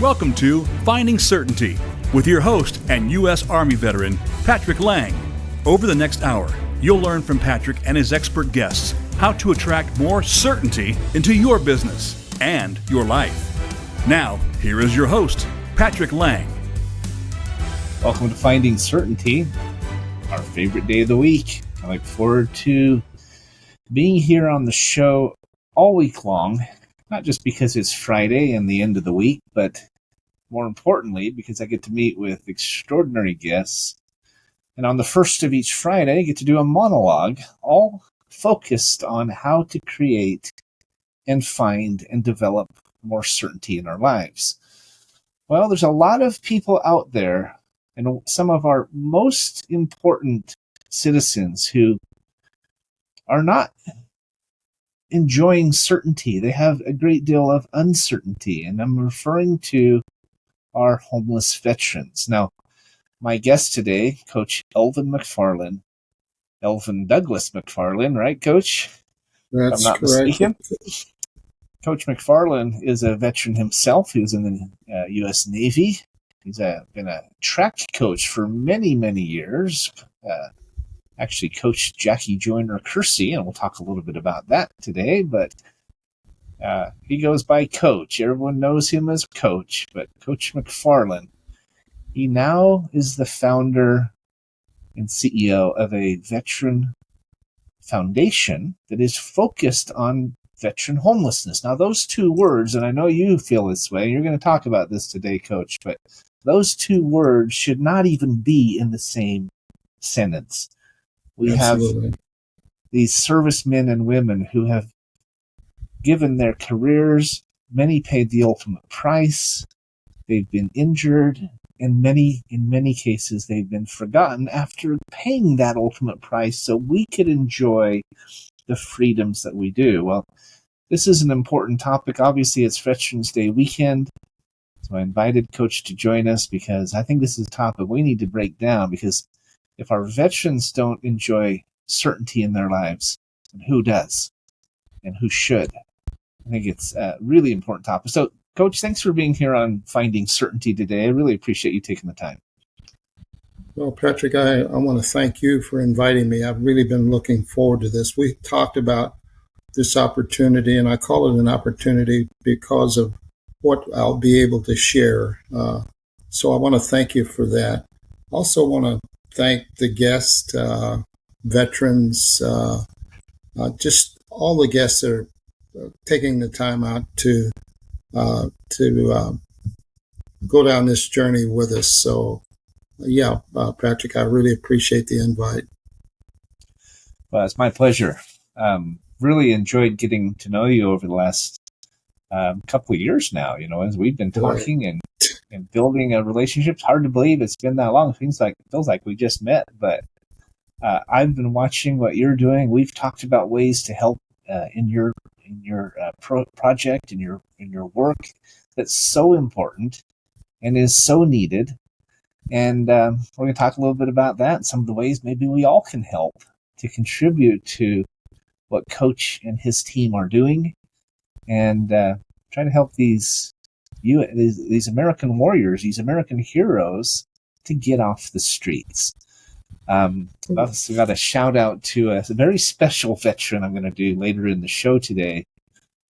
Welcome to Finding Certainty with your host and U.S. Army veteran, Patrick Laing. Over the next hour, you'll learn from Patrick and his expert guests how to attract more certainty into your business and your life. Now, here is your host, Patrick Laing. Welcome to Finding Certainty, our favorite day of the week. I look forward to being here on the show all week long, not just because it's Friday and the end of the week, but more importantly, because I get to meet with extraordinary guests. And on the first of each Friday, I get to do a monologue, all focused on how to create and find and develop more certainty in our lives. Well, there's a lot of people out there, and some of our most important citizens who are not enjoying certainty. They have a great deal of uncertainty, and I'm referring to our homeless veterans. Now, my guest today, Coach Elvin McFarlin, Elvin Douglas McFarlin, right, Coach? That's if I'm not mistaken. Coach McFarlin is a veteran himself. He was in the U.S. Navy. He's been a track coach for many, many years. Actually coached Jackie Joyner-Kersee, and we'll talk a little bit about that today, but he goes by Coach. Everyone knows him as Coach, but Coach McFarlin, he now is the founder and CEO of a veteran foundation that is focused on veteran homelessness. Now, those two words, and I know you feel this way, you're going to talk about this today, Coach, but those two words should not even be in the same sentence. We Absolutely. have these servicemen and women who have given their careers. Many paid the ultimate price. They've been injured. In many cases, they've been forgotten after paying that ultimate price so we could enjoy the freedoms that we do. Well, this is an important topic. Obviously, it's Veterans Day weekend. So I invited Coach to join us because I think this is a topic we need to break down, because if our veterans don't enjoy certainty in their lives, then who does? And who should? I think it's a really important topic. So, Coach, thanks for being here on Finding Certainty today. I really appreciate you taking the time. Well, Patrick, I want to thank you for inviting me. I've really been looking forward to this. We talked about this opportunity, and I call it an opportunity because of what I'll be able to share. So I want to thank you for that. Also want to thank the guests, veterans, just all the guests that are taking the time out to go down this journey with us. So, Patrick, I really appreciate the invite. Well, it's my pleasure. Really enjoyed getting to know you over the last couple of years now, as we've been talking and building a relationship. It's hard to believe it's been that long. It feels like we just met, but I've been watching what you're doing. We've talked about ways to help in your project, in your work that's so important and is so needed. And we're going to talk a little bit about that and some of the ways maybe we all can help to contribute to what Coach and his team are doing, and try to help these American warriors, these American heroes, to get off the streets. We got a shout out to a very special veteran I'm going to do later in the show today.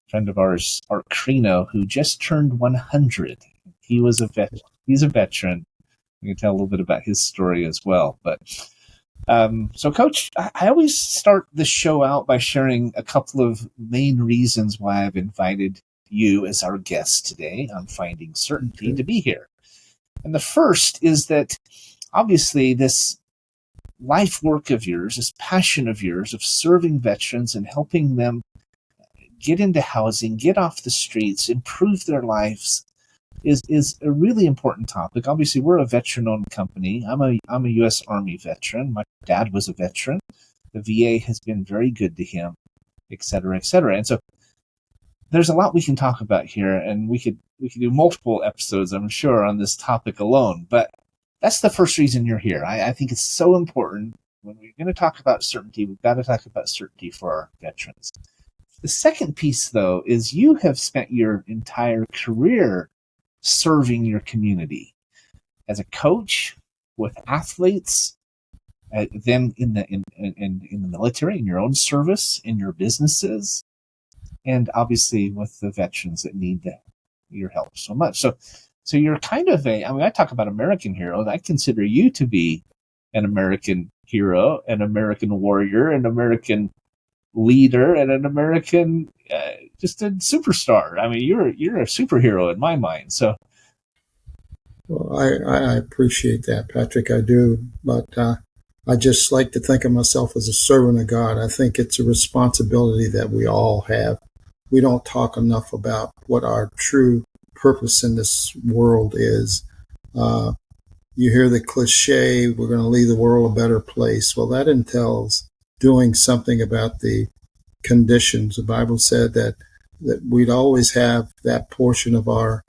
A friend of ours, Art Crino, who just turned 100. He was a vet. He's a veteran. We can tell a little bit about his story as well. But so, Coach, I always start the show out by sharing a couple of main reasons why I've invited you as our guest today on Finding Certainty to be here. And the first is that obviously this life work of yours, this passion of yours of serving veterans and helping them get into housing, get off the streets, improve their lives is a really important topic. Obviously, we're a veteran-owned company. I'm a U.S. Army veteran. My dad was a veteran. The VA has been very good to him, et cetera, et cetera. And so there's a lot we can talk about here, and we could do multiple episodes, I'm sure, on this topic alone. But that's the first reason you're here. I think it's so important. When we're going to talk about certainty, we've got to talk about certainty for our veterans. The second piece, though, is you have spent your entire career serving your community as a coach with athletes, them in the military, in your own service, in your businesses, and obviously with the veterans that need your help so much. So you're kind of I talk about American hero. I consider you to be an American hero, an American warrior, an American leader, and an American just a superstar. I mean, you're a superhero in my mind. So, well, I appreciate that, Patrick. I do, but I just like to think of myself as a servant of God. I think it's a responsibility that we all have. We don't talk enough about what our true purpose in this world is. You hear the cliche, we're going to leave the world a better place. Well, that entails doing something about the conditions. The Bible said that we'd always have that portion of our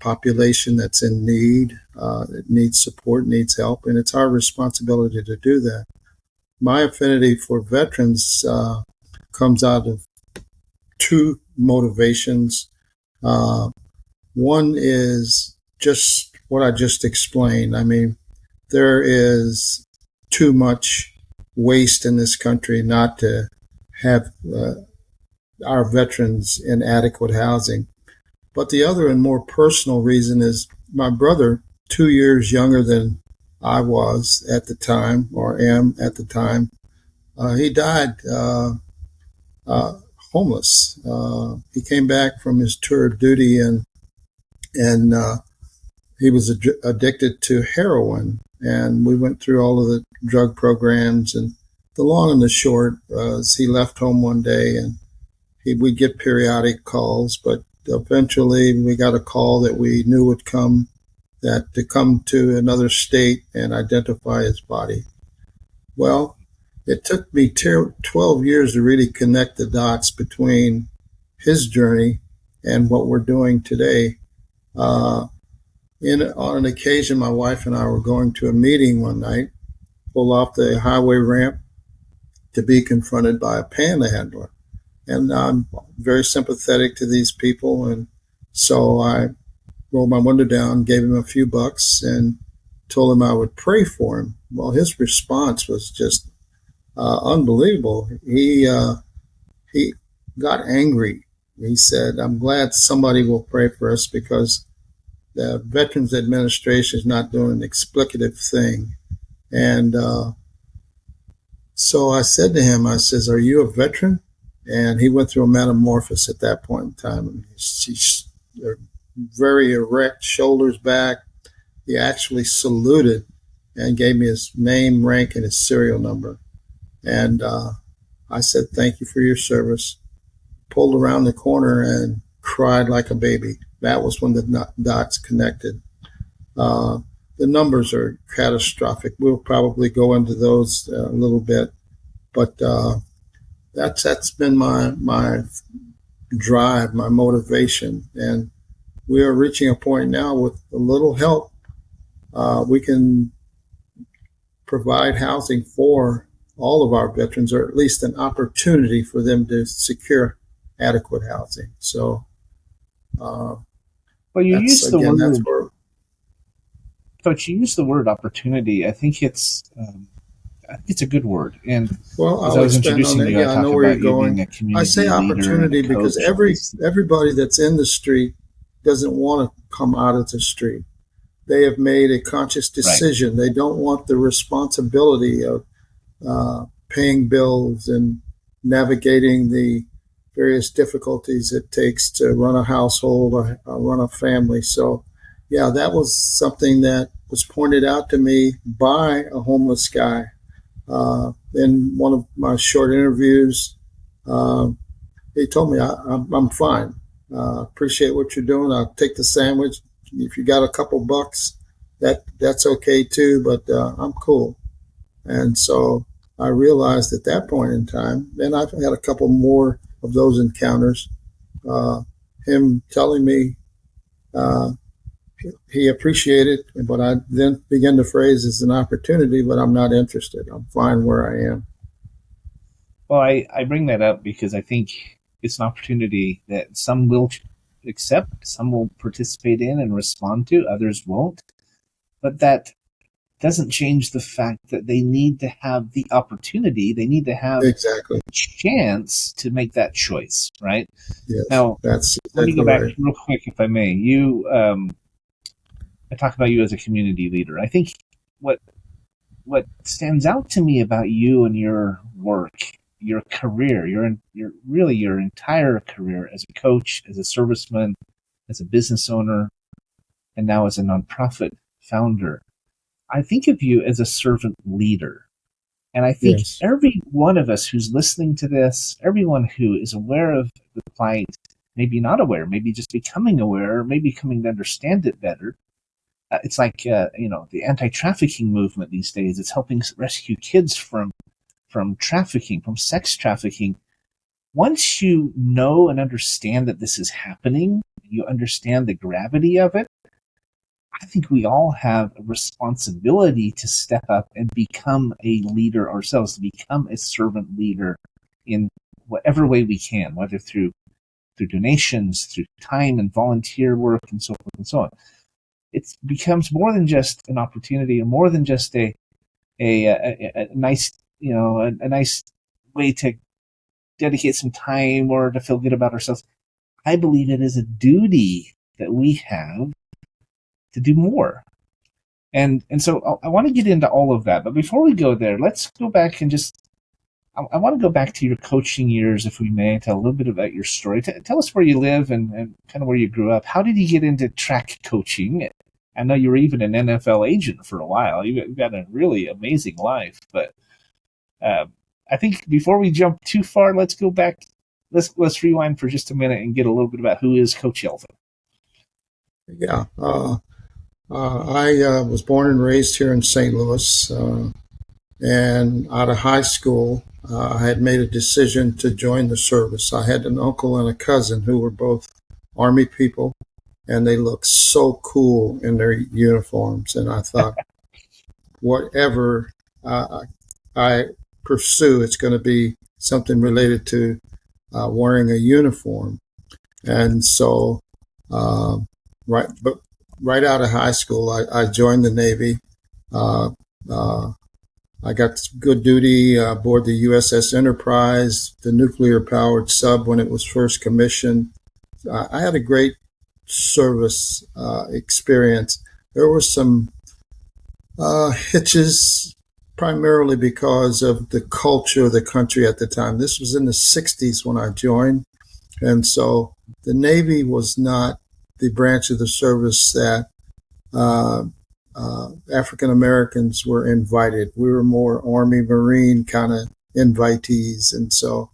population that's in need, that needs support, needs help, and it's our responsibility to do that. My affinity for veterans comes out of two motivations. One is just what I just explained. I mean, there is too much waste in this country not to have our veterans in adequate housing. But the other and more personal reason is my brother, 2 years younger than I was at the time, or am at the time, he died homeless. He came back from his tour of duty and he was addicted to heroin. And we went through all of the drug programs. And the long and the short was he left home one day and we'd get periodic calls, but eventually we got a call that we knew would come, that to come to another state and identify his body. Well, it took me 12 years to really connect the dots between his journey and what we're doing today. On an occasion, my wife and I were going to a meeting one night, pulled off the highway ramp to be confronted by a panhandler. And I'm very sympathetic to these people. And so I rolled my window down, gave him a few bucks, and told him I would pray for him. Well, his response was just unbelievable. He got angry. He said, "I'm glad somebody will pray for us because the Veterans Administration is not doing an explicative thing." And so I said to him, I says, "Are you a veteran?" And he went through a metamorphosis at that point in time. He's very erect, shoulders back. He actually saluted and gave me his name, rank, and his serial number. And I said, "Thank you for your service." Pulled around the corner and cried like a baby. That was when the dots connected. The numbers are catastrophic. We'll probably go into those a little bit, but that's been my drive, my motivation, and we are reaching a point now with a little help. We can provide housing for all of our veterans, or at least an opportunity for them to secure adequate housing. So, well, you use the word, Coach. You use the word opportunity. I think it's a good word. And well, as I was introducing you, I know where you're going. I say opportunity because everybody that's in the street doesn't want to come out of the street. They have made a conscious decision. Right. They don't want the responsibility of paying bills and navigating the various difficulties it takes to run a household or run a family. So, yeah, that was something that was pointed out to me by a homeless guy. In one of my short interviews, he told me, I'm fine. Appreciate what you're doing. I'll take the sandwich. If you got a couple bucks, that's okay too, but I'm cool. And so I realized at that point in time, and I've had a couple more of those encounters, him telling me he appreciated it, but I then began to phrase as an opportunity, but I'm not interested. I'm fine where I am. Well, I bring that up because I think it's an opportunity that some will accept, some will participate in and respond to, others won't. But that doesn't change the fact that they need to have the opportunity, they need to have Exactly. a chance to make that choice, right? Yes, Now, that's let me exactly go back right. real quick, if I may. I talk about you as a community leader. I think what stands out to me about you and your work, your career, your entire career as a coach, as a serviceman, as a business owner, and now as a nonprofit founder. I think of you as a servant leader. And I think Yes. every one of us who's listening to this, everyone who is aware of the plight, maybe not aware, maybe just becoming aware, maybe coming to understand it better. It's like, the anti-trafficking movement these days. It's helping rescue kids from trafficking, from sex trafficking. Once you know and understand that this is happening, you understand the gravity of it, I think we all have a responsibility to step up and become a leader ourselves, to become a servant leader in whatever way we can, whether through donations, through time and volunteer work, and so forth and so on. It becomes more than just an opportunity, and more than just a nice, a nice way to dedicate some time or to feel good about ourselves. I believe it is a duty that we have to do more. And so I want to get into all of that. But before we go there, let's go back and I want to go back to your coaching years, if we may, tell a little bit about your story. Tell us where you live and kind of where you grew up. How did you get into track coaching? I know you were even an NFL agent for a while. You've got a really amazing life. But I think before we jump too far, let's go back. Let's rewind for just a minute and get a little bit about who is Coach Elvin. Yeah. I was born and raised here in St. Louis, and out of high school, I had made a decision to join the service. I had an uncle and a cousin who were both Army people, and they looked so cool in their uniforms. And I thought, whatever I pursue, it's going to be something related to wearing a uniform. And so, right out of high school, I joined the Navy. I got good duty aboard the USS Enterprise, the nuclear-powered sub when it was first commissioned. I had a great service experience. There were some hitches, primarily because of the culture of the country at the time. This was in the 60s when I joined. And so the Navy was not the branch of the service that African Americans were invited. We were more Army, Marine kind of invitees. And so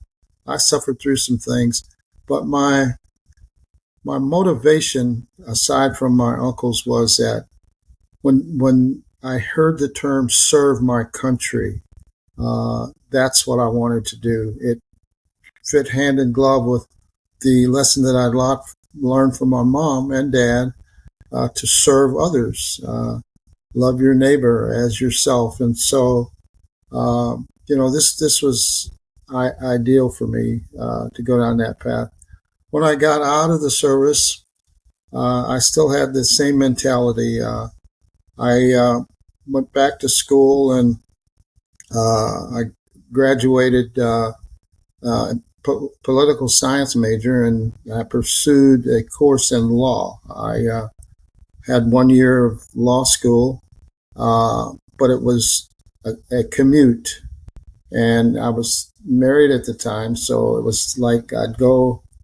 I suffered through some things. But my motivation, aside from my uncles, was that when I heard the term serve my country, that's what I wanted to do. It fit hand in glove with the lesson that I'd learned from my mom and dad, to serve others, love your neighbor as yourself. And so, this was ideal for me to go down that path. When I got out of the service, I still had the same mentality. I went back to school, and I graduated political science major, and I pursued a course in law. I had 1 year of law school, but it was a commute, and I was married at the time, so it was like I'd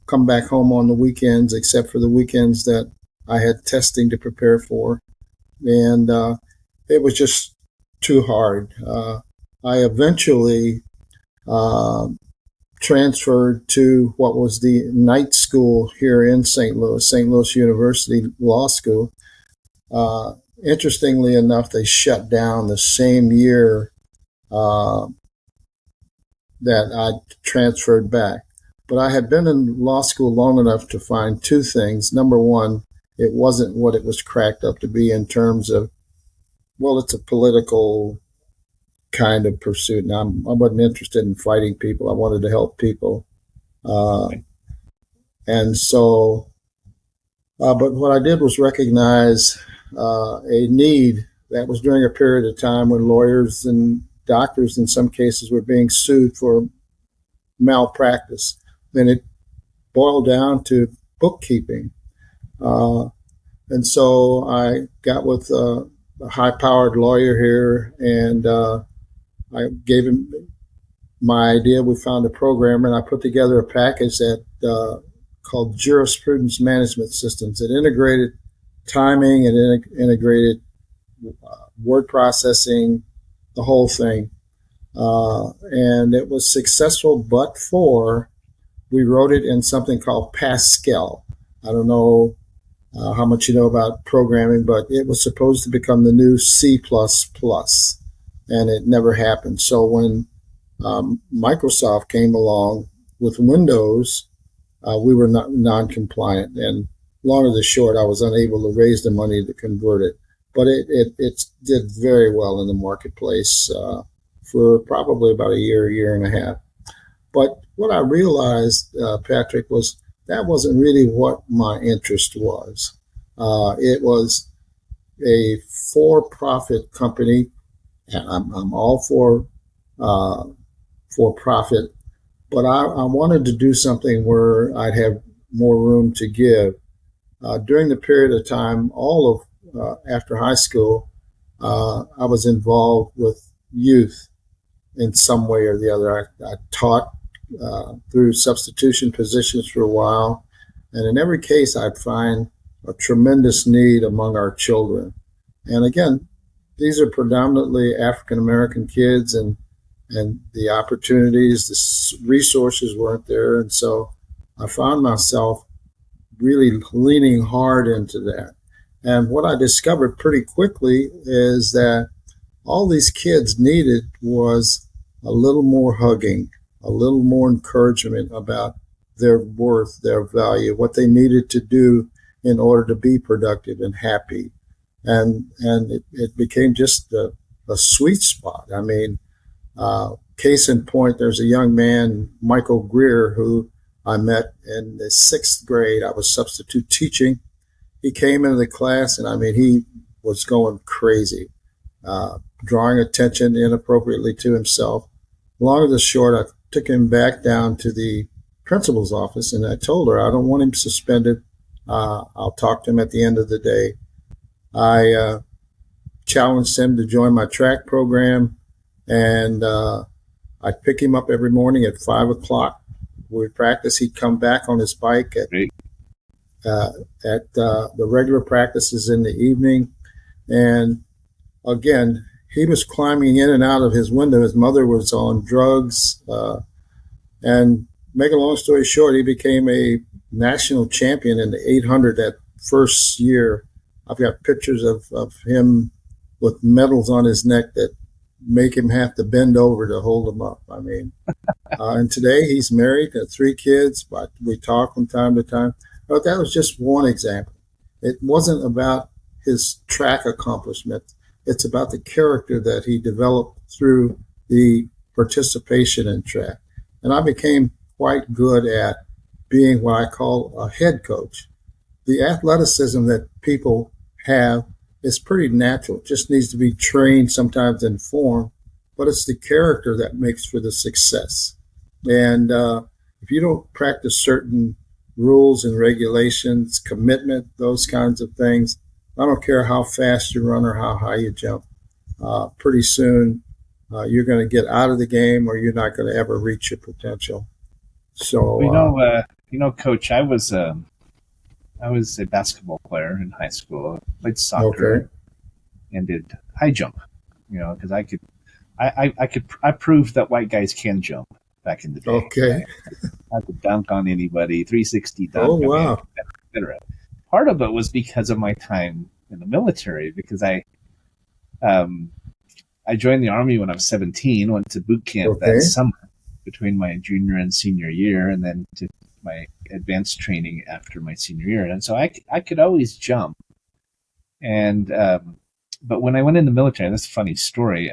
come back home on the weekends, except for the weekends that I had testing to prepare for, and it was just too hard. I eventually transferred to what was the night school here in St. Louis University Law School. Interestingly enough, they shut down the same year that I transferred back. But I had been in law school long enough to find two things. Number one, it wasn't what it was cracked up to be in terms of, well, it's a political kind of pursuit. And I wasn't interested in fighting people. I wanted to help people. And so But what I did was recognize a need that was during a period of time when lawyers and doctors in some cases were being sued for malpractice. And it boiled down to bookkeeping. And so I got with a high-powered lawyer here, and I gave him my idea. We found a program, and I put together a package that called Jurisprudence Management Systems. It integrated timing and integrated word processing, the whole thing. And it was successful, but we wrote it in something called Pascal. I don't know how much you know about programming, but it was supposed to become the new C++, and it never happened. So when Microsoft came along with Windows, we were not non-compliant, and long or the short, I was unable to raise the money to convert it. But it did very well in the marketplace for probably about a year and a half. But what I realized, Patrick, was that wasn't really what my interest was. It was a for-profit company, and I'm all for profit, but I wanted to do something where I'd have more room to give. During the period of time, all of after high school, I was involved with youth in some way or the other. I taught through substitution positions for a while, and in every case, I'd find a tremendous need among our children. And again, these are predominantly African-American kids, and the opportunities, the resources weren't there. And so I found myself really leaning hard into that. And what I discovered pretty quickly is that all these kids needed was a little more hugging, a little more encouragement about their worth, their value, what they needed to do in order to be productive and happy. And it became just a sweet spot. I mean, case in point, there's a young man, Michael Greer, who I met in the 6th grade. I was substitute teaching. He came into the class, and I mean, he was going crazy, drawing attention inappropriately to himself. Long or the short, I took him back down to the principal's office, and I told her, I don't want him suspended. I'll talk to him at the end of the day. I challenged him to join my track program, and I'd pick him up every morning at 5 o'clock. We'd practice. He'd come back on his bike at the regular practices in the evening. And again, he was climbing in and out of his window. His mother was on drugs. And make a long story short, he became a national champion in the 800 that first year. I've got pictures of him with medals on his neck that make him have to bend over to hold him up. I mean, and today he's married, got 3 kids, but we talk from time to time. But that was just one example. It wasn't about his track accomplishment. It's about the character that he developed through the participation in track. And I became quite good at being what I call a head coach. The athleticism that people have is pretty natural. It just needs to be trained, sometimes informed, but it's the character that makes for the success. And if you don't practice certain rules and regulations, commitment, those kinds of things, I don't care how fast you run or how high you jump, pretty soon you're going to get out of the game, or you're not going to ever reach your potential. So Coach, I was a basketball player in high school. I played soccer and did high jump. Because I proved that white guys can jump back in the day. Okay. I could dunk on anybody, 360 dunk. Oh, wow. Etc. Part of it was because of my time in the military, because I joined the Army when I was 17, went to boot camp that summer between my junior and senior year, and then to my advanced training after my senior year. And so I could always jump. And but when I went in the military, that's a funny story.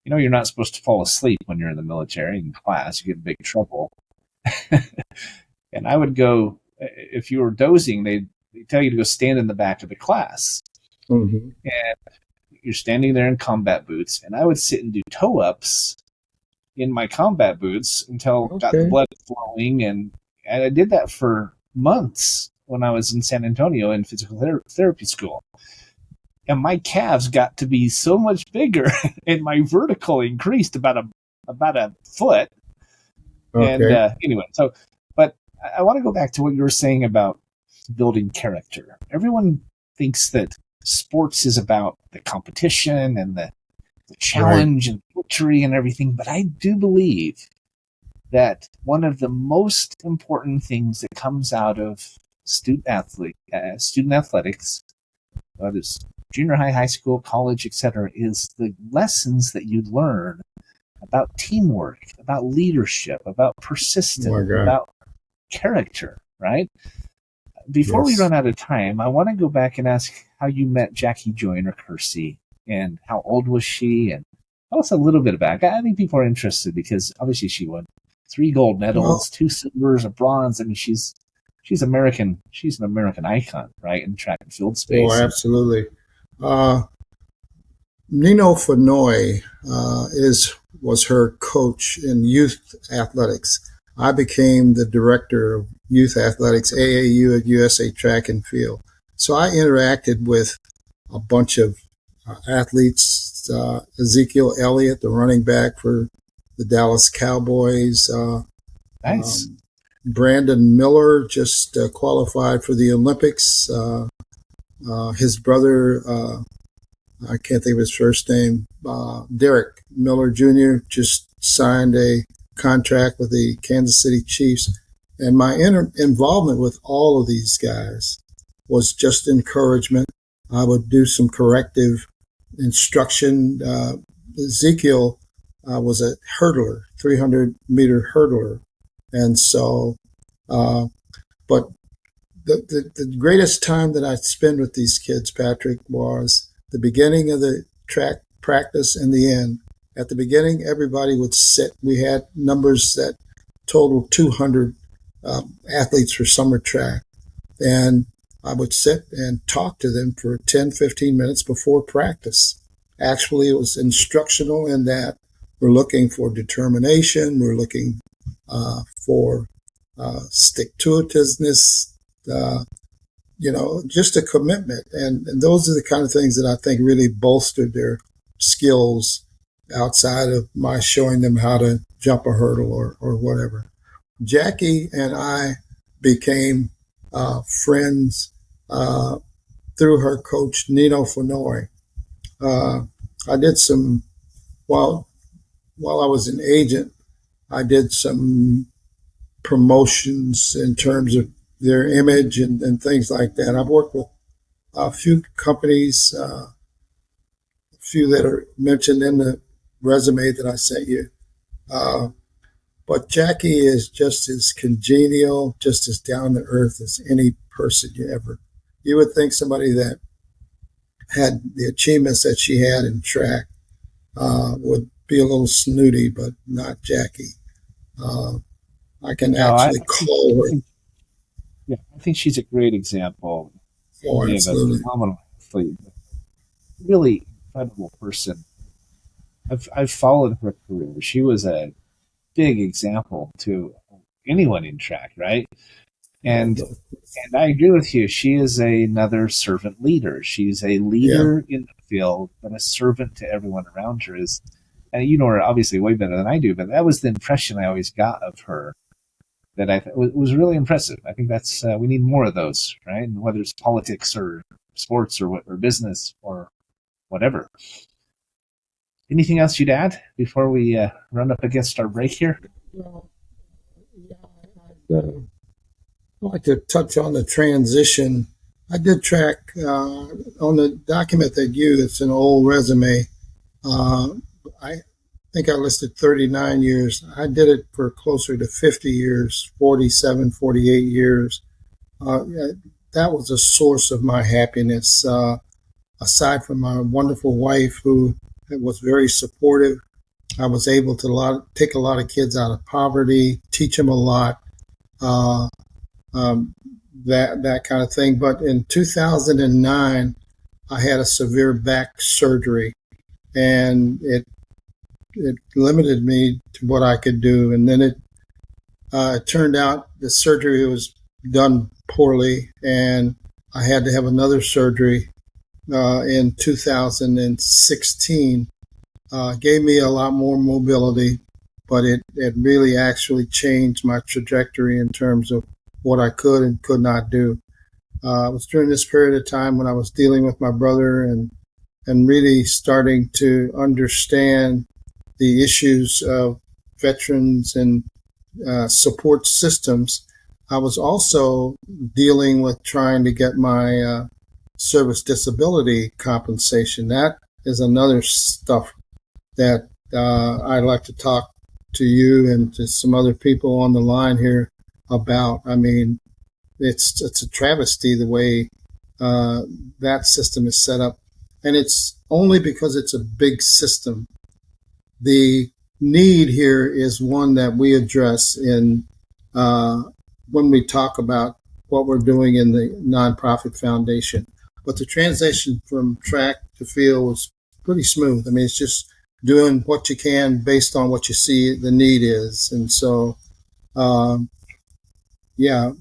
You're not supposed to fall asleep when you're in the military in class. You get in big trouble. And I would go, if you were dozing, they'd tell you to go stand in the back of the class. Mm-hmm. And you're standing there in combat boots, and I would sit and do toe-ups in my combat boots until got the blood flowing, and I did that for months when I was in San Antonio in physical therapy school. And my calves got to be so much bigger, and my vertical increased about a foot. Okay. And anyway, but I want to go back to what you were saying about building character. Everyone thinks that sports is about the competition and the challenge and victory and everything, but I do believe that one of the most important things that comes out of student athletics, whether it's junior high, high school, college, etc., is the lessons that you learn about teamwork, about leadership, about persistence, about character, right? Before we run out of time, I want to go back and ask how you met Jackie Joyner-Kersee, and how old was she, and tell us a little bit about it. I think people are interested because obviously she won 3 gold medals, 2 silvers, a bronze. I mean, she's American. She's an American icon, right, in track and field space. Oh, absolutely. Nino Fenoy was her coach in youth athletics. I became the director of youth athletics, AAU at USA Track and Field. So I interacted with a bunch of athletes, Ezekiel Elliott, the running back for the Dallas Cowboys. Nice. Brandon Miller just qualified for the Olympics. His brother, I can't think of his first name, Derek Miller Jr., just signed a contract with the Kansas City Chiefs. And my involvement with all of these guys was just encouragement. I would do some corrective instruction. Ezekiel was a hurdler, 300-meter hurdler. And so, but the greatest time that I spent with these kids, Patrick, was the beginning of the track practice and the end. At the beginning, everybody would sit. We had numbers that totaled 200 athletes for summer track. And I would sit and talk to them for 10, 15 minutes before practice. Actually, it was instructional in that we're looking for determination. We're looking for stick-to-itiveness, just a commitment. And those are the kind of things that I think really bolstered their skills outside of my showing them how to jump a hurdle or whatever. Jackie and I became friends through her coach, Nino Fenoy. I did some, while I was an agent, I did some promotions in terms of their image and things like that. I've worked with a few companies, a few that are mentioned in the resume that I sent you. But Jackie is just as congenial, just as down to earth as any person you would think somebody that had the achievements that she had in track would be a little snooty, but not Jackie. I can actually call her. I think she's a great example. Oh, absolutely. A phenomenal athlete, really incredible person. I've followed her career. She was a big example to anyone in track, right? And I agree with you. She is another servant leader. She's a leader in the field, but a servant to everyone around her. And you know her obviously way better than I do, but that was the impression I always got of her. That I was really impressive. I think that's we need more of those, right? And whether it's politics or sports or business or whatever. Anything else you'd add before we run up against our break here? Well, I'd like to touch on the transition. I did track on the document that it's an old resume. I think I listed 39 years. I did it for closer to 50 years, 47, 48 years. That was a source of my happiness. Aside from my wonderful wife who was very supportive, I was able to take a lot of kids out of poverty, teach them a lot. that kind of thing. But in 2009, I had a severe back surgery, and it limited me to what I could do. And then it turned out the surgery was done poorly, and I had to have another surgery in 2016. Gave me a lot more mobility, but it really actually changed my trajectory in terms of what I could and could not do. It was during this period of time when I was dealing with my brother and really starting to understand the issues of veterans and support systems. I was also dealing with trying to get my service disability compensation. That is another stuff that I'd like to talk to you and to some other people on the line here about. I mean, it's a travesty the way that system is set up, and it's only because it's a big system. The need here is one that we address in when we talk about what we're doing in the nonprofit foundation. But the transition from track to field was pretty smooth. I mean, it's just doing what you can based on what you see the need is. And so, yeah,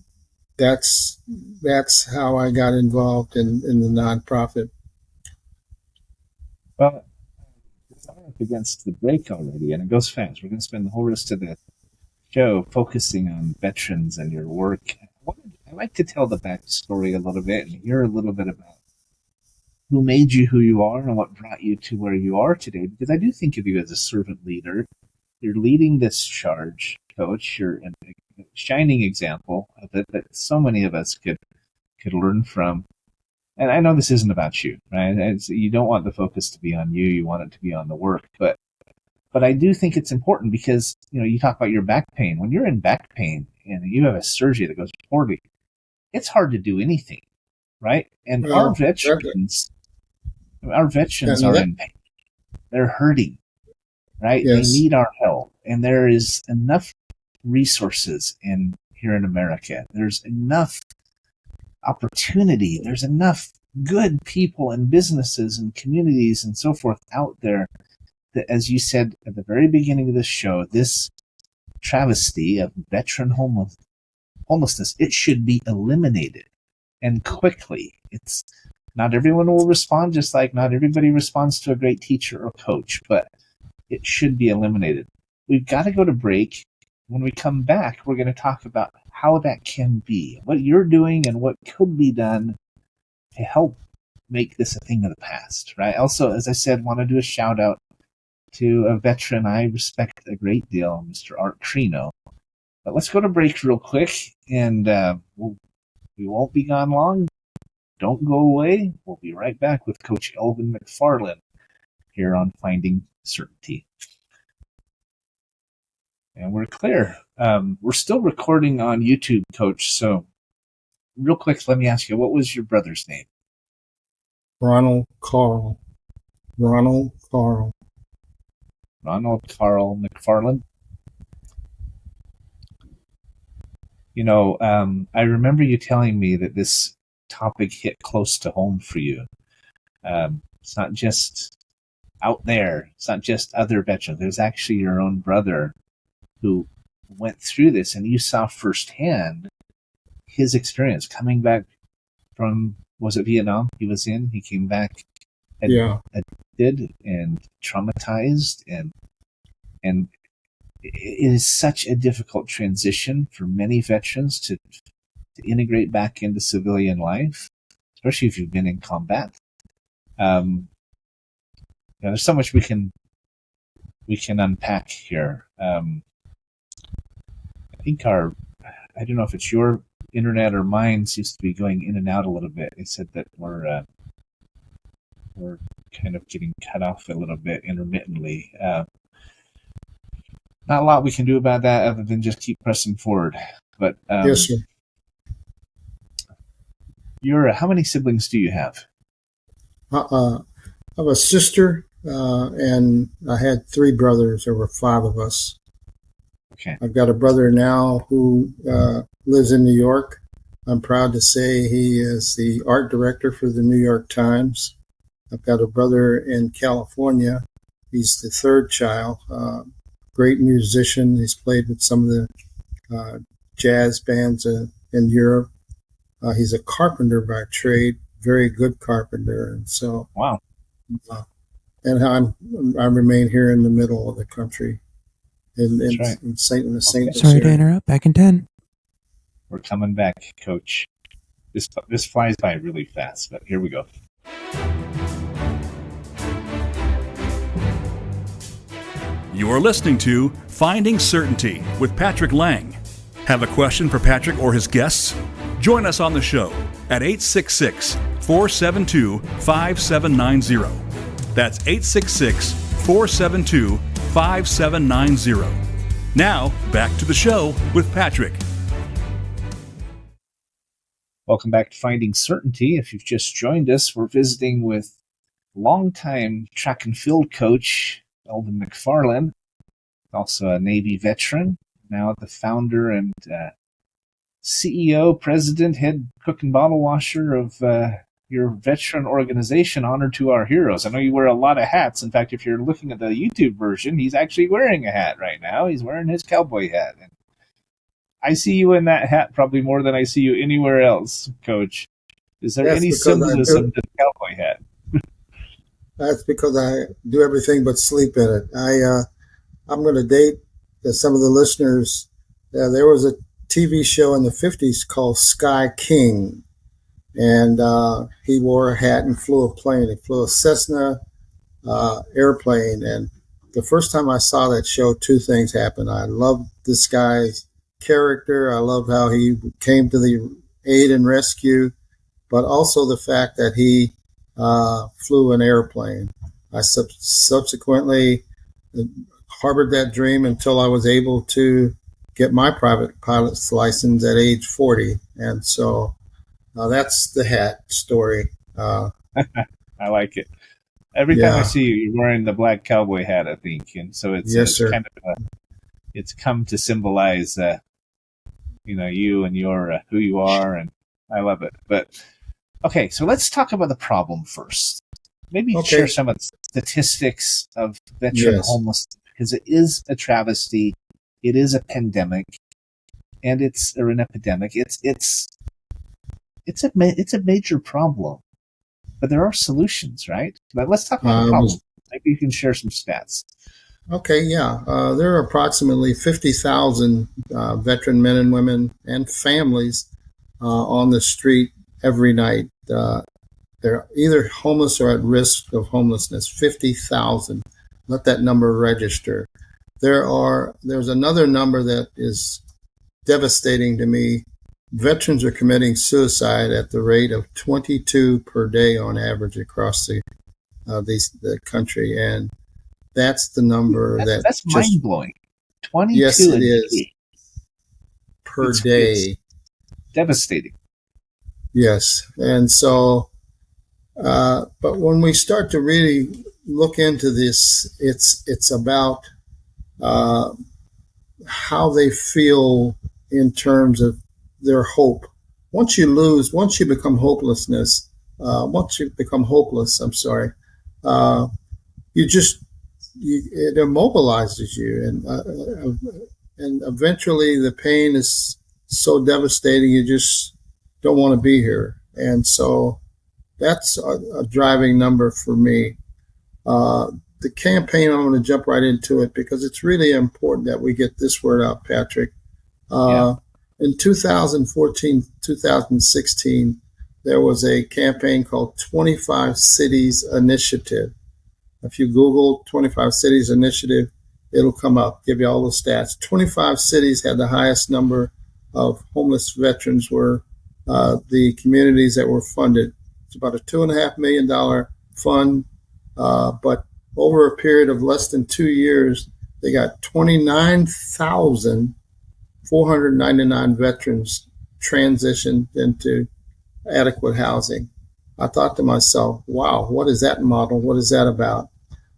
that's how I got involved in the nonprofit. Well, we're up against the break already, and it goes fast. We're going to spend the whole rest of the show focusing on veterans and your work. I like to tell the backstory a little bit and hear a little bit about who made you who you are and what brought you to where you are today, because I do think of you as a servant leader. You're leading this charge, Coach. You're a shining example of it that so many of us could learn from. And I know this isn't about you, right? You don't want the focus to be on you. You want it to be on the work. But I do think it's important because, you talk about your back pain. When you're in back pain and you have a surgery that goes poorly, it's hard to do anything, right? And our veterans are in pain. They're hurting, right? Yes. They need our help. And there is enough resources here in America. There's enough opportunity. There's enough good people and businesses and communities and so forth out there that, as you said at the very beginning of this show, this travesty of veteran homelessness, it should be eliminated, and quickly. It's not everyone will respond, just like not everybody responds to a great teacher or coach, but it should be eliminated. We've got to go to break. When we come back, we're going to talk about how that can be, what you're doing and what could be done to help make this a thing of the past, right? Also, as I said, want to do a shout out to a veteran I respect a great deal, Mr. Art Crino. But let's go to break real quick, and we won't be gone long. Don't go away. We'll be right back with Coach Elvin McFarlane here on Finding Certainty. And we're clear. We're still recording on YouTube, Coach. So real quick, let me ask you, what was your brother's name? Ronald Carl McFarlane. I remember you telling me that this topic hit close to home for you. It's not just out there. It's not just other veterans. There's actually your own brother who went through this, and you saw firsthand his experience coming back from, was it Vietnam he was in? He came back addicted and traumatized, and it is such a difficult transition for many veterans to integrate back into civilian life, especially if you've been in combat. There's so much we can unpack here. I think I don't know if it's your internet or mine, seems to be going in and out a little bit. They said that we're kind of getting cut off a little bit intermittently. Not a lot we can do about that other than just keep pressing forward. But yes, sir. How many siblings do you have? I have a sister, and I had 3 brothers. There were 5 of us. Okay. I've got a brother now who lives in New York. I'm proud to say he is the art director for the New York Times. I've got a brother in California. He's the third child, great musician. He's played with some of the jazz bands in Europe. He's a carpenter by trade, very good carpenter. And so, wow. And I remain here in the middle of the country, in right. St. Louis. Sorry to interrupt. Back in 10. We're coming back, Coach. This flies by really fast, but here we go. You're listening to Finding Certainty with Patrick Laing. Have a question for Patrick or his guests? Join us on the show at 866-472-5790. That's 866-472-5790. Now, back to the show with Patrick. Welcome back to Finding Certainty. If you've just joined us, we're visiting with longtime track and field coach Elvin McFarlin, also a Navy veteran, now the founder and CEO, president, head cook and bottle washer of your veteran organization, Honor to Our Heroes. I know you wear a lot of hats. In fact, if you're looking at the YouTube version, he's actually wearing a hat right now. He's wearing his cowboy hat. And I see you in that hat probably more than I see you anywhere else, Coach. Is there any symbolism to the cowboy hat? That's because I do everything but sleep in it. I'm going to date some of the listeners. There was a TV show in the 50s called Sky King, and he wore a hat and flew a plane. He flew a Cessna airplane, and the first time I saw that show, two things happened. I loved this guy's character. I loved how he came to the aid and rescue, but also the fact that he flew an airplane. I subsequently harbored that dream until I was able to get my private pilot's license at age 40. And so that's the hat story. I like it. Every time I see you, you're wearing the black cowboy hat, I think. And so it's kind of it's come to symbolize you and your who you are, and I love it. But okay, so let's talk about the problem first. Maybe share some of the statistics of veteran homelessness, because it is a travesty, it is a pandemic, and it's an epidemic. It's a major problem, but there are solutions, right? But let's talk about the problem. Maybe you can share some stats. Okay, yeah. There are approximately 50,000 veteran men and women and families on the street every night. They're either homeless or at risk of homelessness. 50,000. Let that number register. There's another number that is devastating to me. Veterans are committing suicide at the rate of 22 per day on average across the country, and that's the number that's mind blowing. 22. Yes, it is per day. It's devastating. Yes, and so, but when we start to really look into this, it's about how they feel in terms of their hope. Once you become hopeless, it immobilizes you, and eventually the pain is so devastating you just don't want to be here. And so that's a driving number for me. The campaign, I'm going to jump right into it because it's really important that we get this word out, Patrick. In 2014, 2016, there was a campaign called 25 Cities Initiative. If you Google 25 Cities Initiative, it'll come up, give you all the stats. 25 cities had the highest number of homeless veterans were the communities that were funded. It's about a $2.5 million fund, but over a period of less than 2 years, they got 29,499 veterans transitioned into adequate housing. I thought to myself, wow, what is that model? What is that about?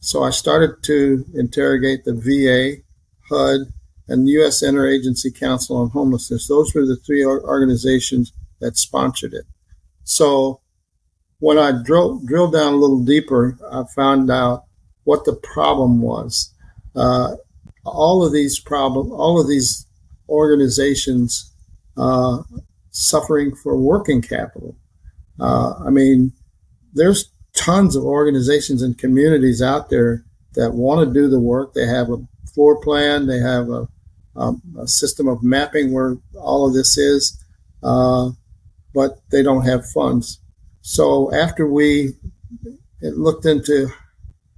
So I started to interrogate the VA, HUD, and the U.S. Interagency Council on Homelessness. Those were the three organizations that sponsored it. So when I drilled down a little deeper, I found out what the problem was. All of these organizations suffering for working capital. There's tons of organizations and communities out there that want to do the work. They have a floor plan. They have a system of mapping where all of this is, but they don't have funds. So after we looked into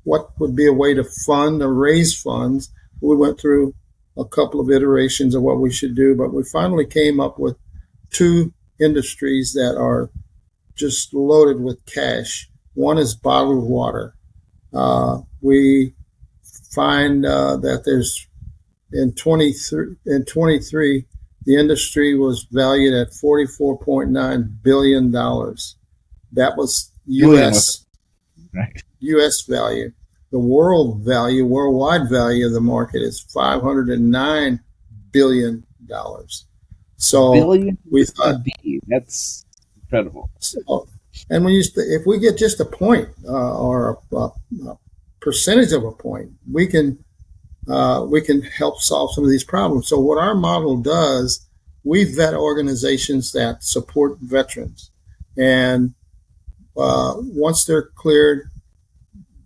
what would be a way to fund or raise funds, we went through a couple of iterations of what we should do, but we finally came up with two industries that are just loaded with cash. One is bottled water. We find that there's in 23, the industry was valued at $44.9 billion. That was U.S. Right. U.S. value. The worldwide value of the market is $509 billion. So billion we thought that's incredible. So, and if we get just a point or a percentage of a point, we can help solve some of these problems. So what our model does, we vet organizations that support veterans, and once they're cleared,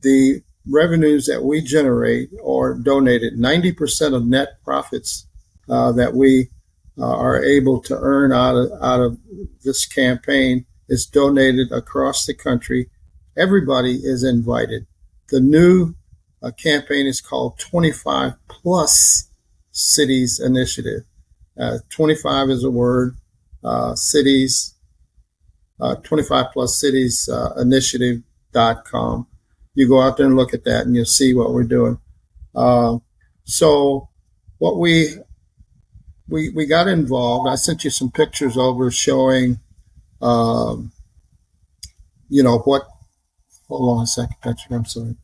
the revenues that we generate are donated. 90% of net profits that we are able to earn out of this campaign is donated across the country. Everybody is invited. The new campaign is called 25 Plus Cities Initiative. 25 is a word. Cities, 25 Plus Cities Initiative.com. You go out there and look at that, and you'll see what we're doing. So what we got involved. I sent you some pictures over showing, what. Hold on a second, Patrick. I'm sorry.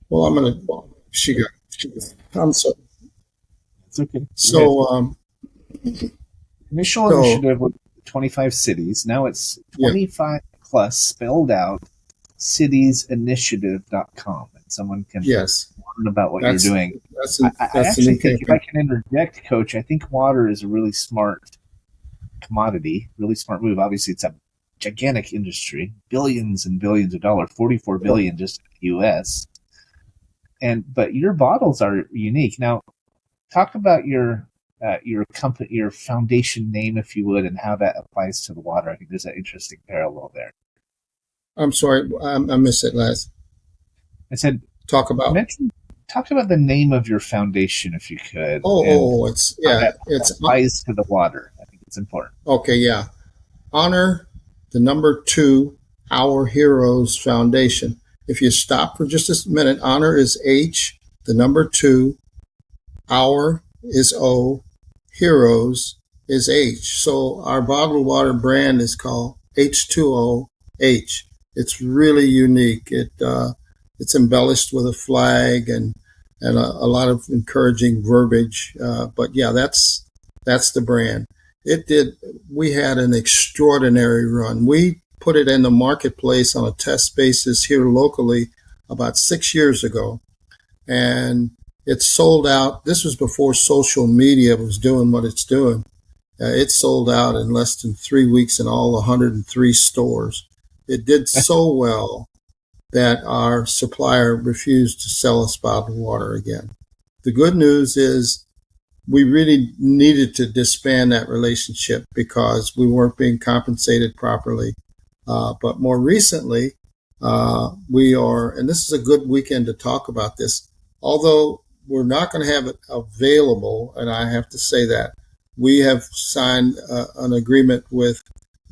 Well, I'm sorry. It's okay. So, initial initiative was 25 cities. Now it's 25 plus spelled out citiesinitiative.com. And someone can learn about what you're doing. I actually think, if I can interject, Coach, I think water is a really smart commodity, really smart move. Obviously, it's a gigantic industry, billions and billions of dollars, 44 billion just in the U.S. But your bottles are unique. Now, talk about your company, your foundation name, if you would, and how that applies to the water. I think there's an interesting parallel there. I'm sorry, I missed it last. I said talk about the name of your foundation, if you could. It applies to the water. I think it's important. Okay, yeah. Honor the number 2, Our Heroes Foundation. If you stop for just a minute, honor is H, the number 2, Our is O, Heroes is H. So our bottled water brand is called H2OH. It's really unique. It's embellished with a flag and a lot of encouraging verbiage. But yeah, that's the brand. We had an extraordinary run. We put it in the marketplace on a test basis here locally about 6 years ago. And it sold out. This was before social media was doing what it's doing. It sold out in less than 3 weeks in all 103 stores. It did so well that our supplier refused to sell us bottled water again. The good news is we really needed to disband that relationship because we weren't being compensated properly. But more recently, we are, and this is a good weekend to talk about this, although we're not going to have it available, and I have to say that, we have signed an agreement with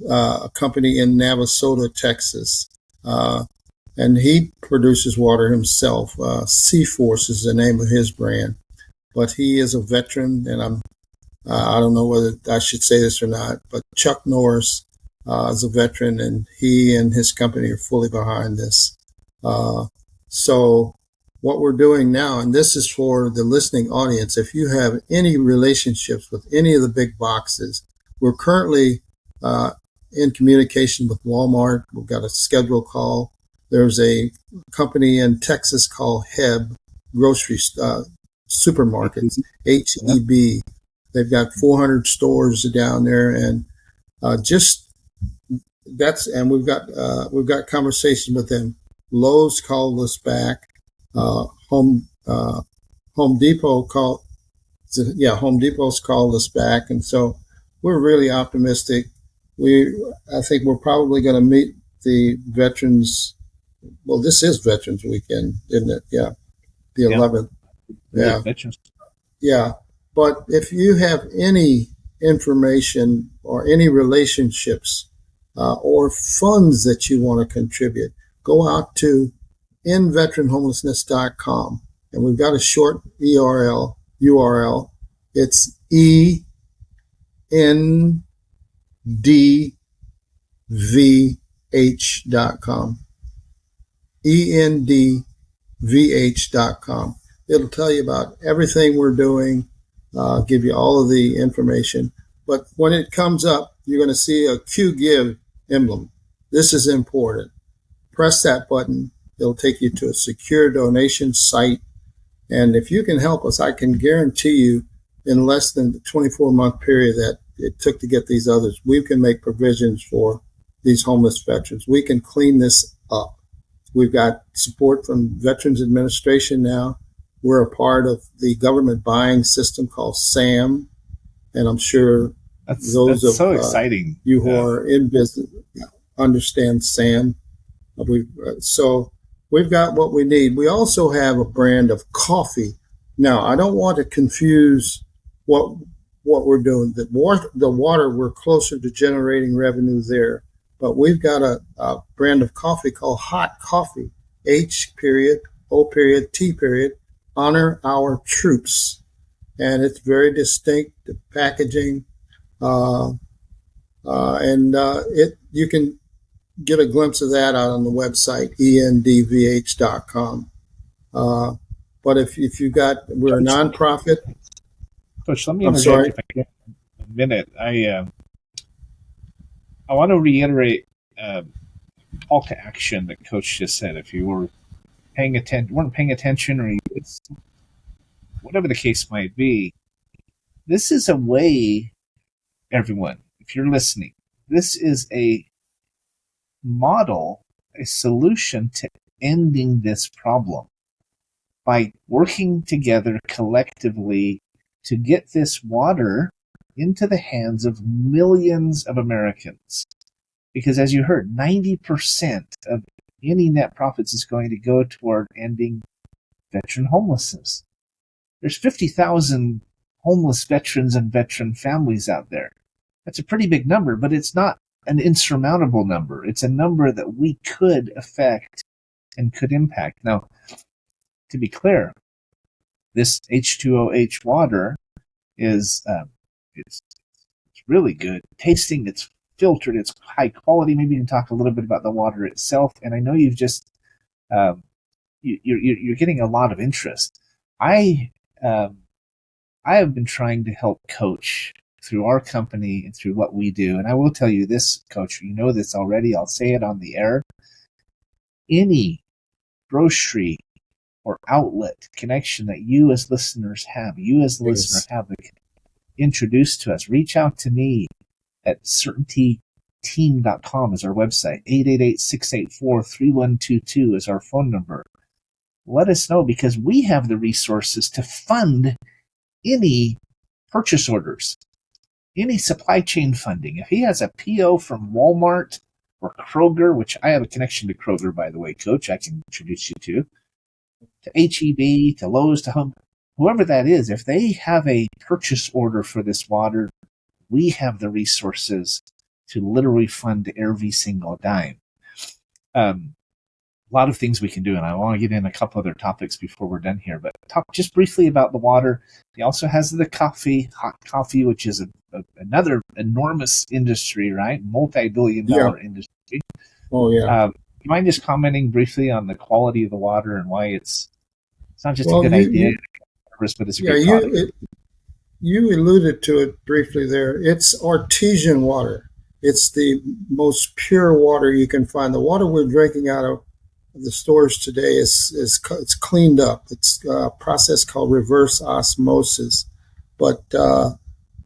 a company in Navasota, Texas, and he produces water himself. Seaforce is the name of his brand, but he is a veteran, and I don't know whether I should say this or not, but Chuck Norris is a veteran, and he and his company are fully behind this. So what we're doing now, and this is for the listening audience, if you have any relationships with any of the big boxes, we're currently in communication with Walmart. We've got a scheduled call. There's a company in Texas called Heb Grocery Supermarkets, HEB. They've got 400 stores down there, and we've got conversations with them. Lowe's called us back. Home Depot's called us back, and so we're really optimistic. I think we're probably going to meet the veterans. Well, this is Veterans Weekend, isn't it? Yeah, the 11th. Yeah, veterans. Yeah, but if you have any information or any relationships or funds that you want to contribute, go out to inveteranhomelessness.com, and we've got a short URL. It's endvh.com. endvh.com. It'll tell you about everything we're doing, give you all of the information. But when it comes up, you're going to see a QGIve emblem. This is important. Press that button. It'll take you to a secure donation site. And if you can help us, I can guarantee you in less than the 24-month period that it took to get these others, we can make provisions for these homeless veterans. We can clean this up. We've got support from Veterans Administration now. We're a part of the government buying system called SAM. And I'm sure that's so exciting. You who are in business understand SAM. So we've got what we need. We also have a brand of coffee. Now, I don't want to confuse what we're doing. The water, we're closer to generating revenue there. But we've got a brand of coffee called Hot Coffee, H.O.T. Honor Our Troops. And it's very distinct, the packaging. You can get a glimpse of that out on the website, endvh.com. But if you we're a nonprofit. Coach, let me interject if I can a minute. I want to reiterate call to action that Coach just said. If you weren't paying attention, or whatever the case might be, this is a way, everyone, if you're listening, this is a model, a solution to ending this problem by working together collectively to get this water into the hands of millions of Americans. Because as you heard, 90% of any net profits is going to go toward ending veteran homelessness. There's 50,000 homeless veterans and veteran families out there. That's a pretty big number, but it's not an insurmountable number. It's a number that we could affect and could impact. Now, to be clear, this H2OH water is it's really good tasting. It's filtered. It's high quality. Maybe you can talk a little bit about the water itself. And I know you've just you're getting a lot of interest. I have been trying to help Coach through our company and through what we do. And I will tell you this, Coach, you know this already. I'll say it on the air. Any grocery or outlet connection that you as listeners have, introduced to us, reach out to me at certaintyteam.com is our website. 888-684-3122 is our phone number. Let us know, because we have the resources to fund any purchase orders, any supply chain funding. If he has a PO from Walmart or Kroger, which I have a connection to Kroger, by the way, Coach, I can introduce you to HEB, to Lowe's, to Home, whoever that is, if they have a purchase order for this water, we have the resources to literally fund every single dime. A lot of things we can do, and I want to get in a couple other topics before we're done here, but talk just briefly about the water. He also has the coffee, Hot Coffee, which is another enormous industry, right? Multi-billion-dollar industry. Oh, yeah. You mind just commenting briefly on the quality of the water and why it's It's not just a Well, good idea, but it's a great product. You alluded to it briefly there. It's artesian water. It's the most pure water you can find. The water we're drinking out of the stores today it's cleaned up. It's a process called reverse osmosis. But the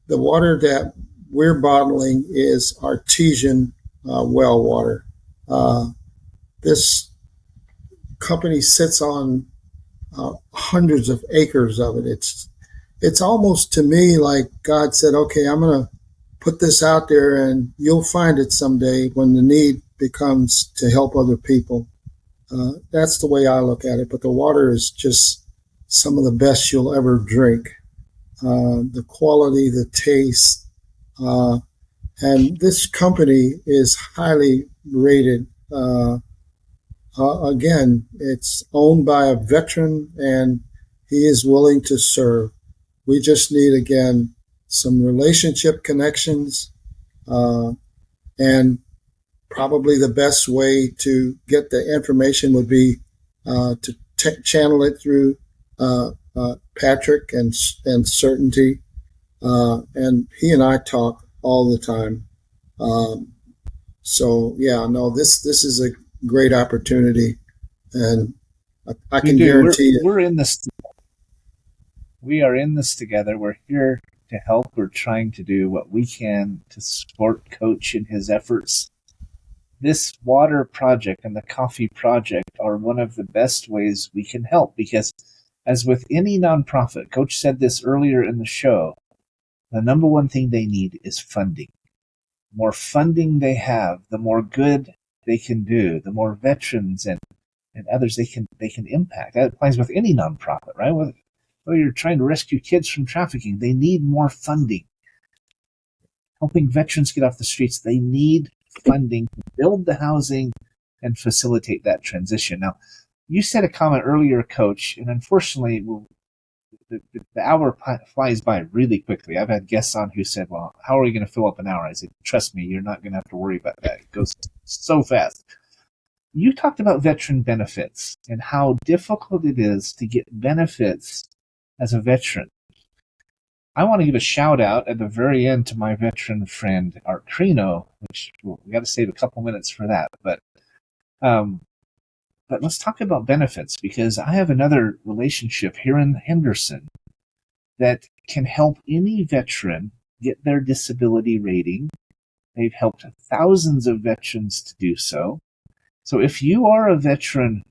water that we're bottling is artesian well water. This company sits on hundreds of acres of it. It's almost to me like God said, okay, I'm going to put this out there and you'll find it someday when the need becomes to help other people. That's the way I look at it. But the water is just some of the best you'll ever drink. The quality, the taste. And this company is highly rated. Again, it's owned by a veteran and he is willing to serve. We just need, again, some relationship connections, and probably the best way to get the information would be to channel it through Patrick and Certainty. And he and I talk all the time. So, yeah, no, this is a great opportunity, and I can guarantee you. We're in this. We are in this together. We're here to help. We're trying to do what we can to support Coach in his efforts. This water project and the coffee project are one of the best ways we can help, because as with any nonprofit, Coach said this earlier in the show, the number one thing they need is funding. The more funding they have, the more good they can do, the more veterans and others they can impact. That applies with any nonprofit, right? Whether you're trying to rescue kids from trafficking, they need more funding. Helping veterans get off the streets, they need funding to build the housing and facilitate that transition. Now, you said a comment earlier, Coach, and unfortunately, the hour flies by really quickly. I've had guests on who said, well, how are we going to fill up an hour? I said, trust me, you're not going to have to worry about that. It goes so fast. You talked about veteran benefits and how difficult it is to get benefits as a veteran. I want to give a shout out at the very end to my veteran friend, Art Crino, which we got to save a couple minutes for that. But let's talk about benefits, because I have another relationship here in Henderson that can help any veteran get their disability rating. They've helped thousands of veterans to do so. So if you are a veteran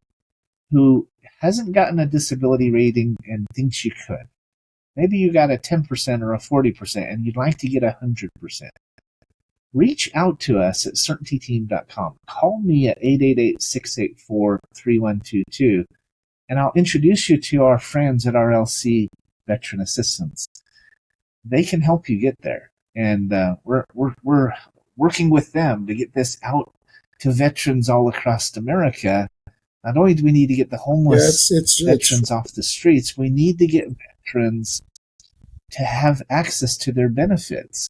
who hasn't gotten a disability rating and thinks you could, maybe you got a 10% or a 40% and you'd like to get 100%, reach out to us at certaintyteam.com. Call me at 888-684-3122, and I'll introduce you to our friends at RLC Veteran Assistance. They can help you get there, and we're working with them to get this out to veterans all across America. Not only do we need to get the homeless veterans off the streets, we need to get veterans to have access to their benefits.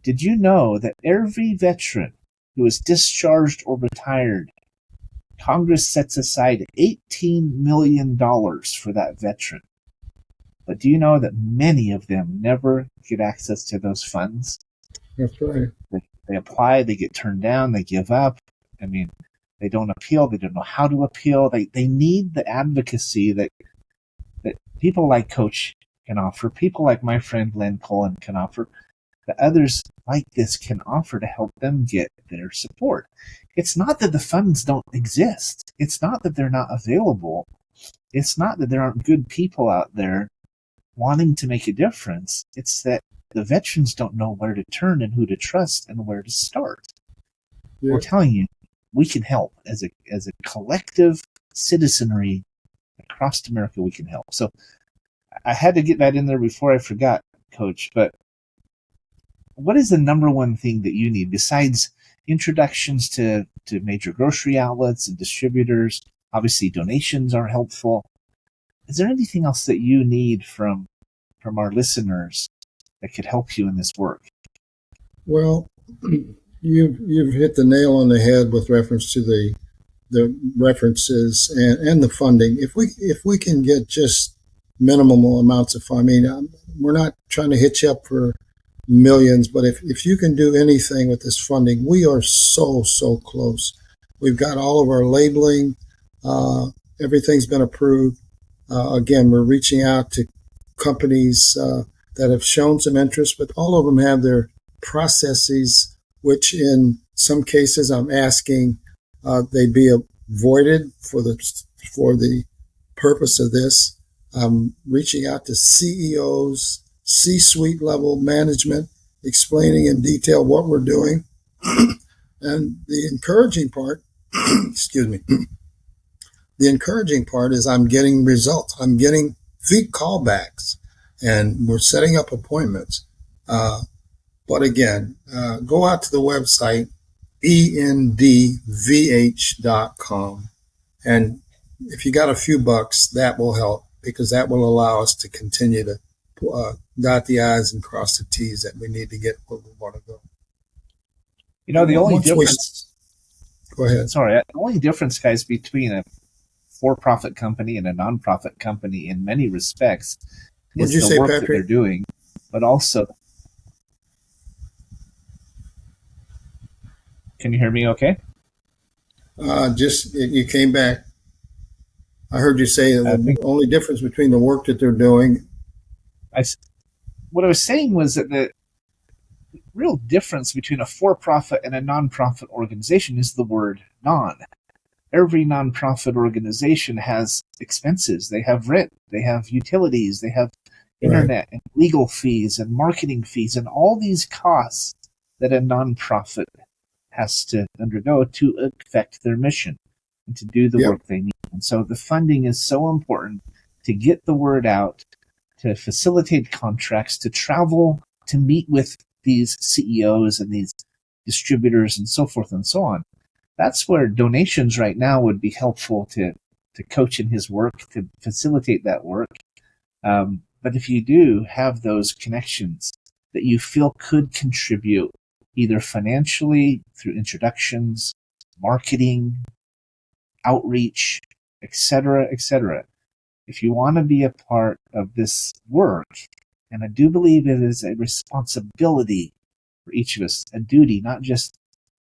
Did you know that every veteran who is discharged or retired, Congress sets aside $18 million for that veteran? But do you know that many of them never get access to those funds? That's right. They apply, they get turned down, they give up. I mean, they don't appeal, they don't know how to appeal. They need the advocacy that people like Coach can offer, people like my friend Len Cullen can offer, that others like this can offer to help them get their support. It's not that the funds don't exist. It's not that they're not available. It's not that there aren't good people out there wanting to make a difference. It's that the veterans don't know where to turn and who to trust and where to start. Yeah. We're telling you, we can help as a collective citizenry across America. We can help. So I had to get that in there before I forgot, Coach. But what is the number one thing that you need besides introductions to major grocery outlets and distributors? Obviously, donations are helpful. Is there anything else that you need from our listeners that could help you in this work? Well, you've hit the nail on the head with reference to the the references and the funding. If we can get just minimal amounts of funding, we're not trying to hit you up for millions, but if you can do anything with this funding, we are so close. We've got all of our labeling. Everything's been approved. Again, we're reaching out to companies that have shown some interest, but all of them have their processes, which in some cases I'm asking they be avoided for the purpose of this. I'm reaching out to CEOs, C-suite level management, explaining in detail what we're doing. And the encouraging part, excuse me, the encouraging part is I'm getting results. I'm getting callbacks, and we're setting up appointments. But again, go out to the website, endvh.com. And if you got a few bucks, that will help, because that will allow us to continue to dot the I's and cross the T's that we need to get where we want to go. You know, the only difference... Go ahead. Sorry. The only difference, guys, between a for-profit company and a non-profit company in many respects is the work that they're doing, but also... Can you hear me okay? You came back. I heard you say the only difference between the work that they're doing. What I was saying was that the real difference between a for-profit and a non-profit organization is the word non. Every non-profit organization has expenses. They have rent, they have utilities, they have internet and legal fees and marketing fees and all these costs that a non-profit has to undergo to affect their mission and to do the work they need. And so the funding is so important to get the word out, to facilitate contracts, to travel, to meet with these CEOs and these distributors and so forth and so on. That's where donations right now would be helpful to Coach in his work, to facilitate that work. But if you do have those connections that you feel could contribute either financially, through introductions, marketing, outreach, etc., if you want to be a part of this work, and I do believe it is a responsibility for each of us, a duty, not just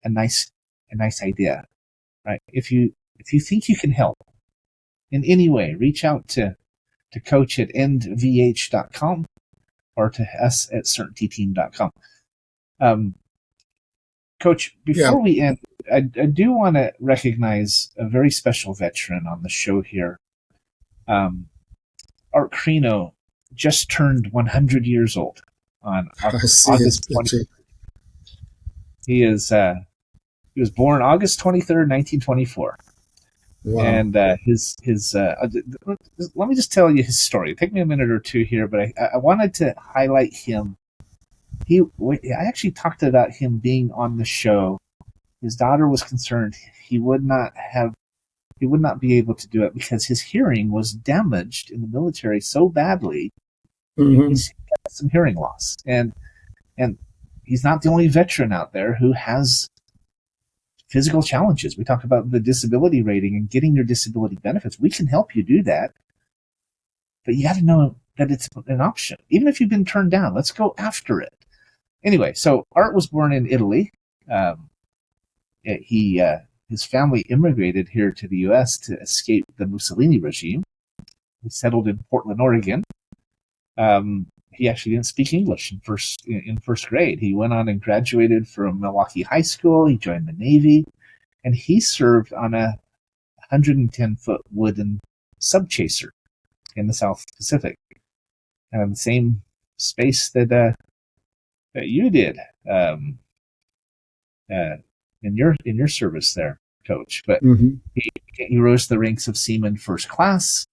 a nice idea, right? If you think you can help in any way, reach out to Coach at endvh.com or to us at certaintyteam.com. Coach, before we end, I do want to recognize a very special veteran on the show here. Art Crino just turned 100 years old on August 23rd. He was born August 23rd, 1924. Wow. And let me just tell you his story. Take me a minute or two here, but I wanted to highlight him. I actually talked about him being on the show. His daughter was concerned he would not be able to do it because his hearing was damaged in the military so badly. Mm-hmm. He's got some hearing loss, and he's not the only veteran out there who has physical challenges. We talk about the disability rating and getting your disability benefits. We can help you do that, but you got to know that it's an option. Even if you've been turned down, let's go after it. Anyway, so Art was born in Italy. His family immigrated here to the U.S. to escape the Mussolini regime. He settled in Portland, Oregon. He actually didn't speak English in first grade. He went on and graduated from Milwaukee High School. He joined the Navy, and he served on a 110-foot wooden subchaser in the South Pacific, the same space that you did in your service there, Coach. But he rose to the ranks of Seaman First Class.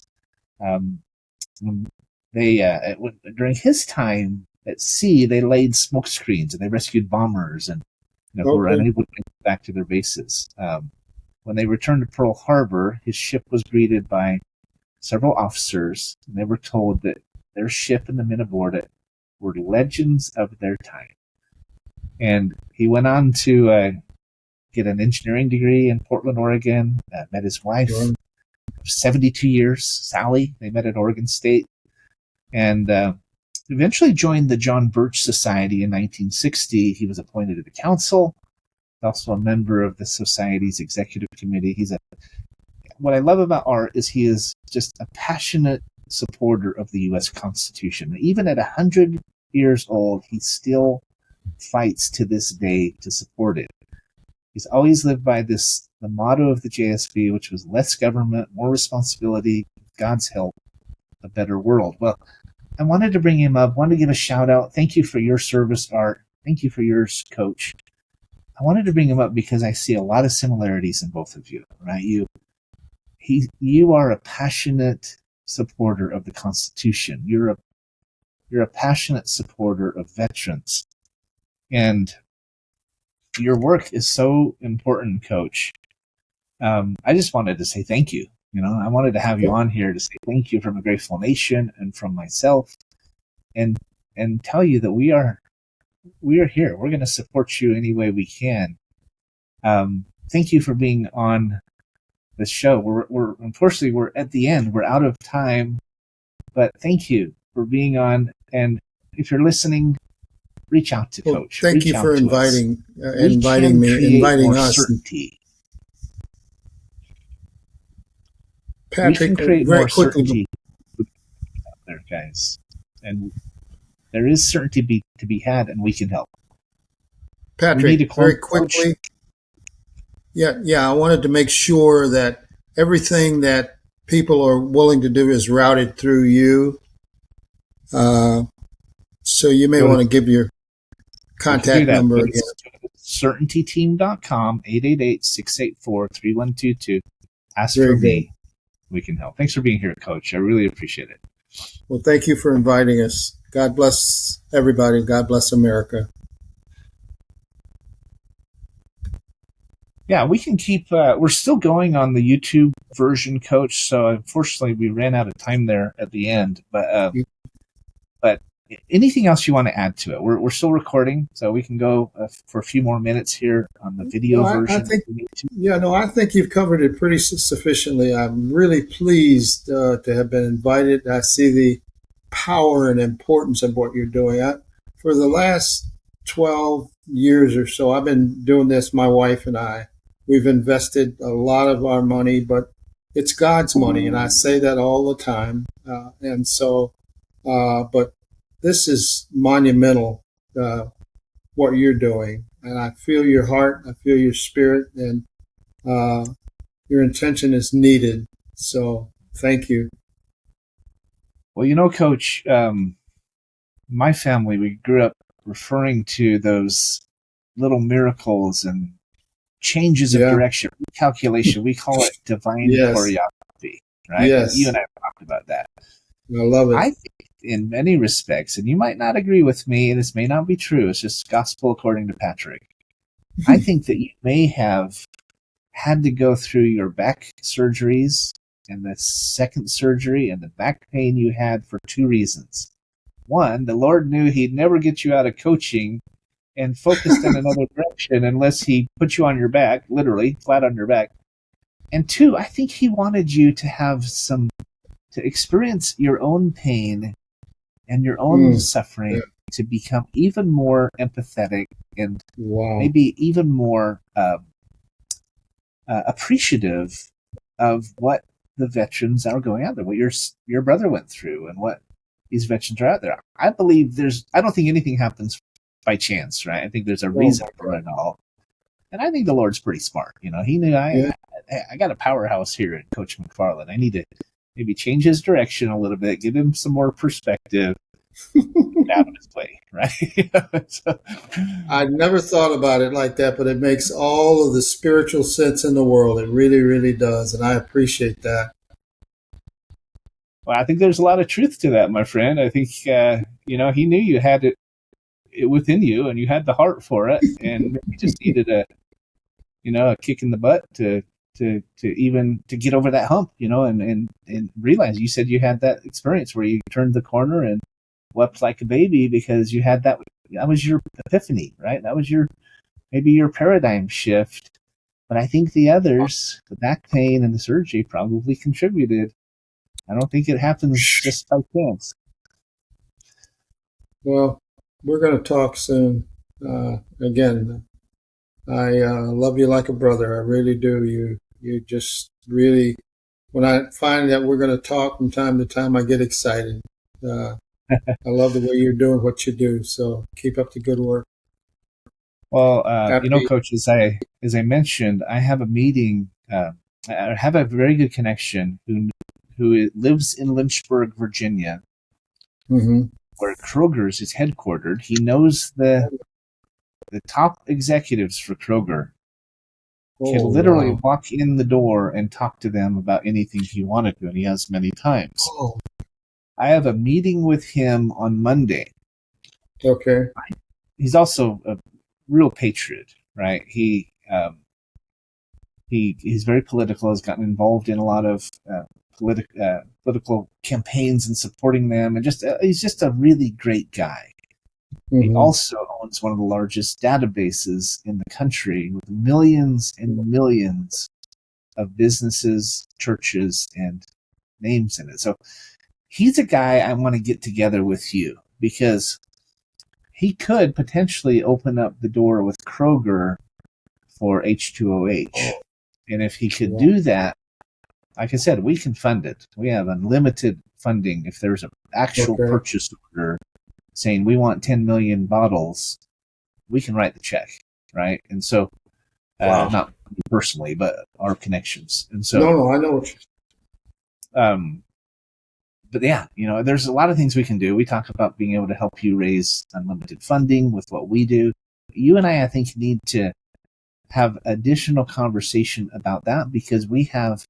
During his time at sea, they laid smoke screens and they rescued bombers and who were unable to get back to their bases. When they returned to Pearl Harbor, his ship was greeted by several officers, and they were told that their ship and the men aboard it were legends of their time. And he went on to get an engineering degree in Portland, Oregon. Met his wife, 72 years, Sally. They met at Oregon State. And eventually joined the John Birch Society in 1960. He was appointed to the council. Also a member of the Society's executive committee. What I love about Art is he is just a passionate supporter of the U.S. Constitution. Even at 100 years old, he still fights to this day to support it. He's always lived by the motto of the JSB, which was less government, more responsibility, God's help, a better world. Well, I wanted to bring him up, wanted to give a shout out. Thank you for your service, Art. Thank you for yours, Coach. I wanted to bring him up because I see a lot of similarities in both of you, right? You are a passionate supporter of the Constitution. You're a passionate supporter of veterans. And your work is so important, Coach. I just wanted to say thank you. I wanted to have you on here to say thank you from a Grateful Nation and from myself, and tell you that we are here. We're going to support you any way we can. Thank you for being on the show. Unfortunately we're at the end. We're out of time, but thank you for being on. And if you're listening, reach out to Coach. Thank you for inviting us. Certainty. Patrick, we can create very more quickly, certainty out there, guys. And there is certainty to be had, and we can help. Patrick, very quickly. Yeah. I wanted to make sure that everything that people are willing to do is routed through you. So you may want to give your contact number again. CertaintyTeam.com, 888-684-3122. Ask for me. We can help. Thanks for being here, Coach. I really appreciate it. Well, thank you for inviting us. God bless everybody. God bless America. Yeah, we can keep, we're still going on the YouTube version, Coach. So unfortunately we ran out of time there at the end, but anything else you want to add to it? We're still recording, so we can go for a few more minutes here on the video version. I think you've covered it pretty sufficiently. I'm really pleased to have been invited. I see the power and importance of what you're doing. For the last 12 years or so, I've been doing this, my wife and I. We've invested a lot of our money, but it's God's money, and I say that all the time. But this is monumental, what you're doing. And I feel your heart, I feel your spirit, and your intention is needed. So thank you. Well, Coach, my family, we grew up referring to those little miracles and changes of direction, recalculation. We call it divine choreography, right? Yes. You and I talked about that. I love it. I think in many respects, and you might not agree with me, this may not be true, it's just gospel according to Patrick. I think that you may have had to go through your back surgeries and the second surgery and the back pain you had for two reasons. One, the Lord knew he'd never get you out of coaching and focused in another direction unless he put you on your back, literally, flat on your back. And two, I think he wanted you to have to experience your own pain and your own suffering to become even more empathetic and maybe even more appreciative of what the veterans are going out there, what your brother went through and what these veterans are out there. I believe I don't think anything happens by chance, right? I think there's a reason for it all. And I think the Lord's pretty smart. He knew I got a powerhouse here at Coach McFarlane. I need to maybe change his direction a little bit, give him some more perspective, get out of his way, right? So, I never thought about it like that, but it makes all of the spiritual sense in the world. It really, really does. And I appreciate that. Well, I think there's a lot of truth to that, my friend. I think, he knew you had it within you and you had the heart for it. And you just needed a kick in the butt to get over that hump, and realize. You said you had that experience where you turned the corner and wept like a baby because you had that was your epiphany, right? That was maybe your paradigm shift But I think the others, the back pain and the surgery, probably contributed. I don't think it happens just by chance. Well, we're going to talk soon. Again, I love you like a brother. I really do. You just really, when I find that we're going to talk from time to time, I get excited. I love the way you're doing what you do. So keep up the good work. Well, Coach, as I mentioned, I have a meeting. I have a very good connection who lives in Lynchburg, Virginia, where Kroger's is headquartered. He knows the top executives for Kroger. Can literally walk in the door and talk to them about anything he wanted to, and he has many times. Oh. I have a meeting with him on Monday. Okay. He's also a real patriot, right? He's very political, has gotten involved in a lot of political campaigns and supporting them, and he's just a really great guy. He also owns one of the largest databases in the country with millions and millions of businesses, churches, and names in it. So he's a guy I want to get together with you because he could potentially open up the door with Kroger for H2OH. And if he could do that, like I said, we can fund it. We have unlimited funding. If there's an actual purchase order saying we want 10 million bottles, we can write the check, right? And so, not personally, but our connections. And so, no, I know what you're but yeah, there's a lot of things we can do. We talk about being able to help you raise unlimited funding with what we do. You and I think, need to have additional conversation about that because we have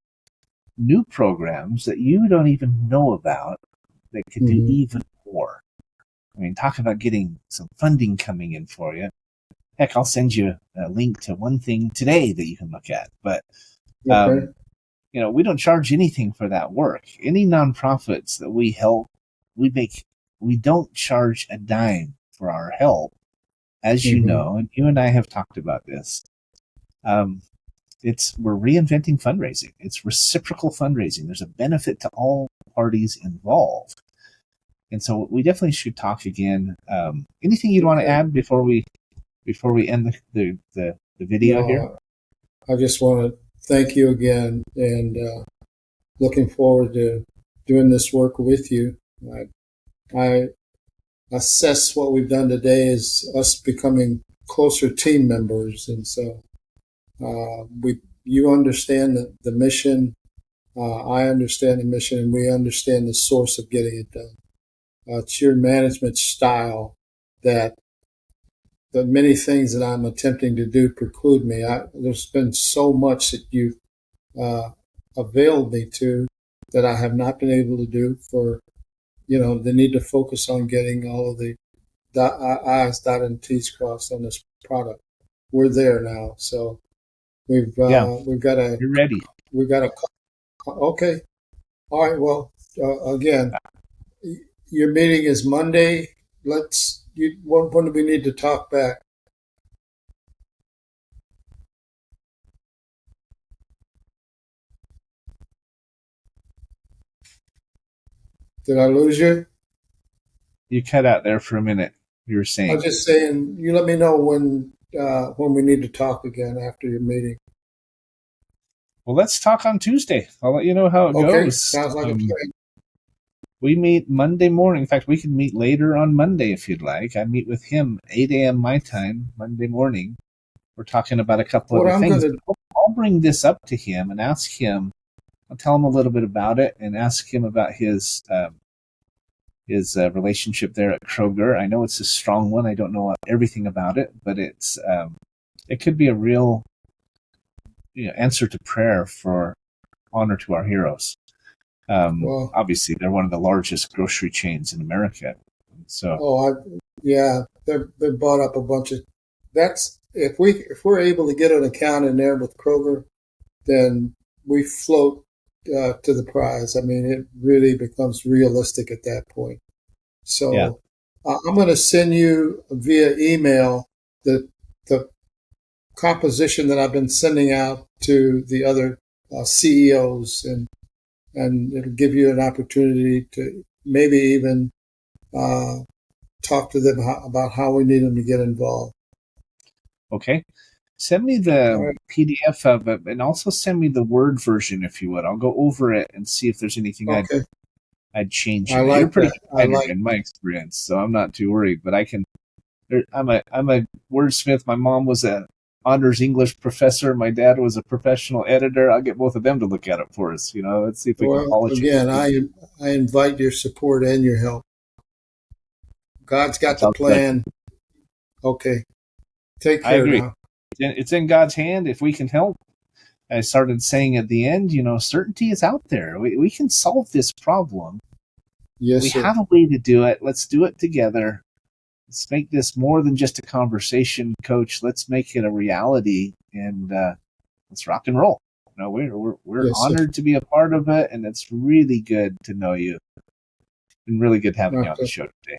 new programs that you don't even know about that could do even more. I mean, talk about getting some funding coming in for you. Heck, I'll send you a link to one thing today that you can look at. But, we don't charge anything for that work. Any nonprofits that we help, we don't charge a dime for our help, as you know, and you and I have talked about this. We're reinventing fundraising. It's reciprocal fundraising. There's a benefit to all parties involved. And so we definitely should talk again. Anything you'd want to add before we end the video here? I just want to thank you again, and looking forward to doing this work with you. I assess what we've done today as us becoming closer team members, and so you understand the mission, I understand the mission, and we understand the source of getting it done. It's your management style that the many things that I'm attempting to do preclude me. There's been so much that you've availed me to that I have not been able to do for, the need to focus on getting all of the I's dotted and T's crossed on this product. We're there now. So we've got a, you're ready. We've got a, okay. All right. Well, again, your meeting is Monday. When do we need to talk back? Did I lose you? You cut out there for a minute. You were saying. I was just saying, you let me know when we need to talk again after your meeting. Well, let's talk on Tuesday. I'll let you know how it goes. Sounds like a plan. We meet Monday morning. In fact, we can meet later on Monday if you'd like. I meet with him 8 a.m. my time, Monday morning. We're talking about a couple of things. I'll bring this up to him and ask him. I'll tell him a little bit about it and ask him about his relationship there at Kroger. I know it's a strong one. I don't know everything about it, but it could be a real answer to prayer for honor to our heroes. Obviously, they're one of the largest grocery chains in America. So, they bought up a bunch of. That's if we're able to get an account in there with Kroger, then we float to the prize. I mean, it really becomes realistic at that point. So, I'm going to send you via email the composition that I've been sending out to the other CEOs, and it'll give you an opportunity to maybe even talk to them about how we need them to get involved. Okay. Send me the PDF of it, and also send me the Word version if you would. I'll go over it and see if there's anything I'd change. You're pretty competitive in my experience, so I'm not too worried. But I'm a wordsmith. My mom was a honors English professor. My dad was a professional editor. I'll get both of them to look at it for us. Let's see if we can polish it. Again, I invite your support and your help. God's got the plan. Okay. Take care. I agree. Now. It's in God's hand if we can help. I started saying at the end, certainty is out there. We can solve this problem. Yes, we have a way to do it. Let's do it together. Let's make this more than just a conversation, Coach. Let's make it a reality, and let's rock and roll. We're honored to be a part of it, and it's really good to know you. It's been really good having you on the show today.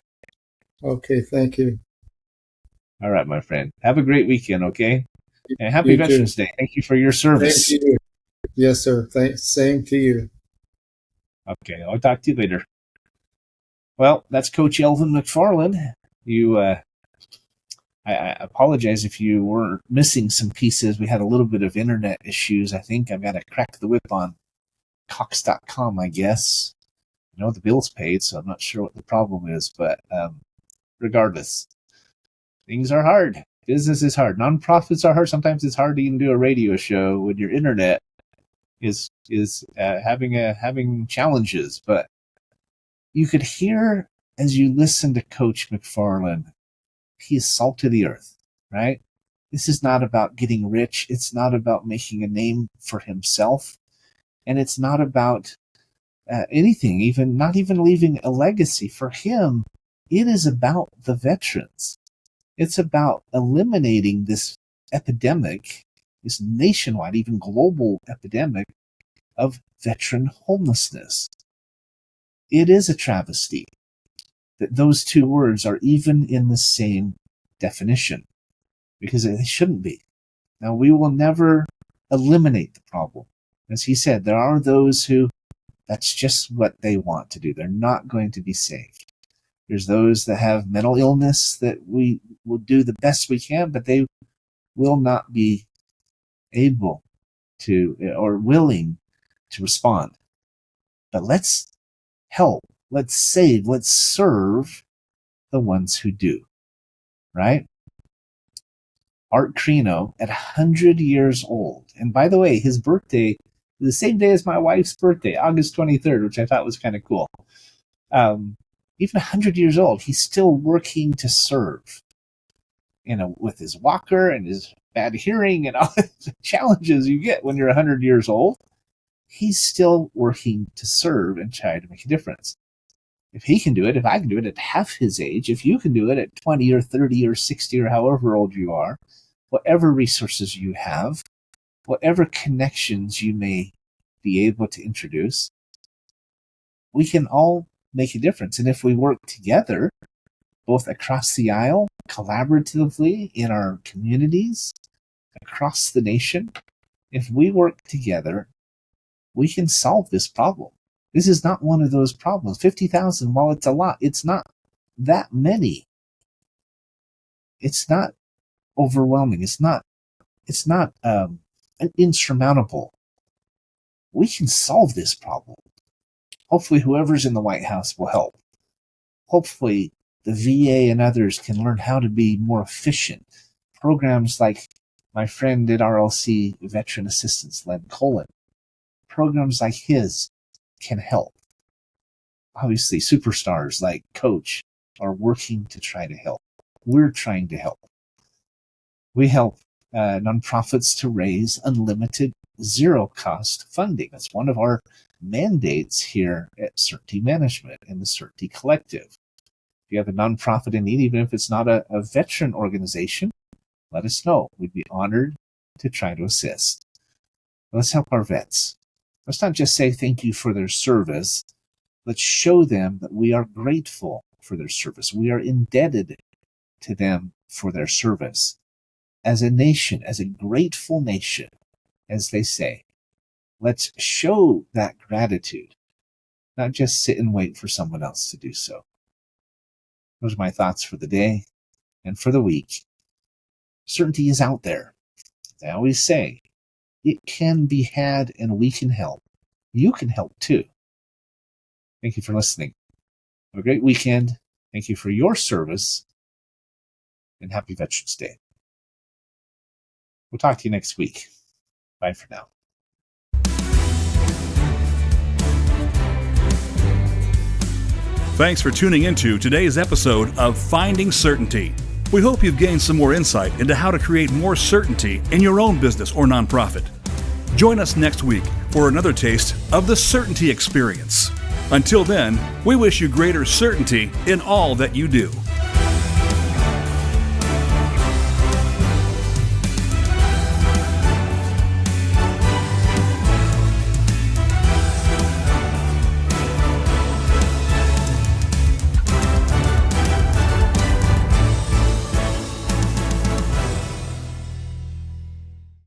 Okay, thank you. All right, my friend. Have a great weekend, okay? And happy Veterans Day. Thank you for your service. Thank you. Yes, sir. Same to you. Okay, I'll talk to you later. Well, that's Coach Elvin McFarlane. I apologize if you were missing some pieces. We had a little bit of internet issues. I think I've got to crack the whip on Cox.com, I guess. The bill's paid, so I'm not sure what the problem is. But regardless, things are hard. Business is hard. Nonprofits are hard. Sometimes it's hard to even do a radio show when your internet is having challenges. But you could hear as you listen to Coach McFarlane, he is salt of the earth, right? This is not about getting rich. It's not about making a name for himself. And it's not about anything, not even leaving a legacy. For him, it is about the veterans. It's about eliminating this epidemic, this nationwide, even global epidemic of veteran homelessness. It is a travesty that those two words are even in the same definition, because they shouldn't be. Now, we will never eliminate the problem. As he said, there are those who that's just what they want to do. They're not going to be saved. There's those that have mental illness that we will do the best we can, but they will not be able to or willing to respond. But let's help, let's save, let's serve the ones who do, right? Art Crino, at 100 years old, and by the way, his birthday is the same day as my wife's birthday, August 23rd, which I thought was kind of cool. Even 100 years old, he's still working to serve, with his walker and his bad hearing and all the challenges you get when you're 100 years old. He's still working to serve and try to make a difference. If he can do it, if I can do it at half his age, if you can do it at 20 or 30 or 60 or however old you are, whatever resources you have, whatever connections you may be able to introduce, we can all make a difference. And if we work together, both across the aisle, collaboratively in our communities, across the nation, if we work together, we can solve this problem. This is not one of those problems. 50,000, while it's a lot, it's not that many. It's not overwhelming. It's not insurmountable. We can solve this problem. Hopefully whoever's in the White House will help. Hopefully the VA and others can learn how to be more efficient. Programs like my friend at RLC Veteran Assistance, Len Colin, programs like his can help. Obviously, superstars like Coach are working to try to help. We're trying to help. We help nonprofits to raise unlimited, zero-cost funding. That's one of our mandates here at Certainty Management and the Certainty Collective. If you have a nonprofit in need, even if it's not a veteran organization, let us know. We'd be honored to try to assist. Let's help our vets. Let's not just say thank you for their service. Let's show them that we are grateful for their service. We are indebted to them for their service. as a nation, as a grateful nation, as they say, let's show that gratitude, not just sit and wait for someone else to do so. Those are my thoughts for the day and for the week. Certainty is out there. I always say, it can be had and we can help. You can help too. Thank you for listening. Have a great weekend. Thank you for your service, and happy Veterans Day. We'll talk to you next week. Bye for now. Thanks for tuning into today's episode of Finding Certainty. We hope you've gained some more insight into how to create more certainty in your own business or nonprofit. Join us next week for another taste of the Certainty Experience. Until then, we wish you greater certainty in all that you do.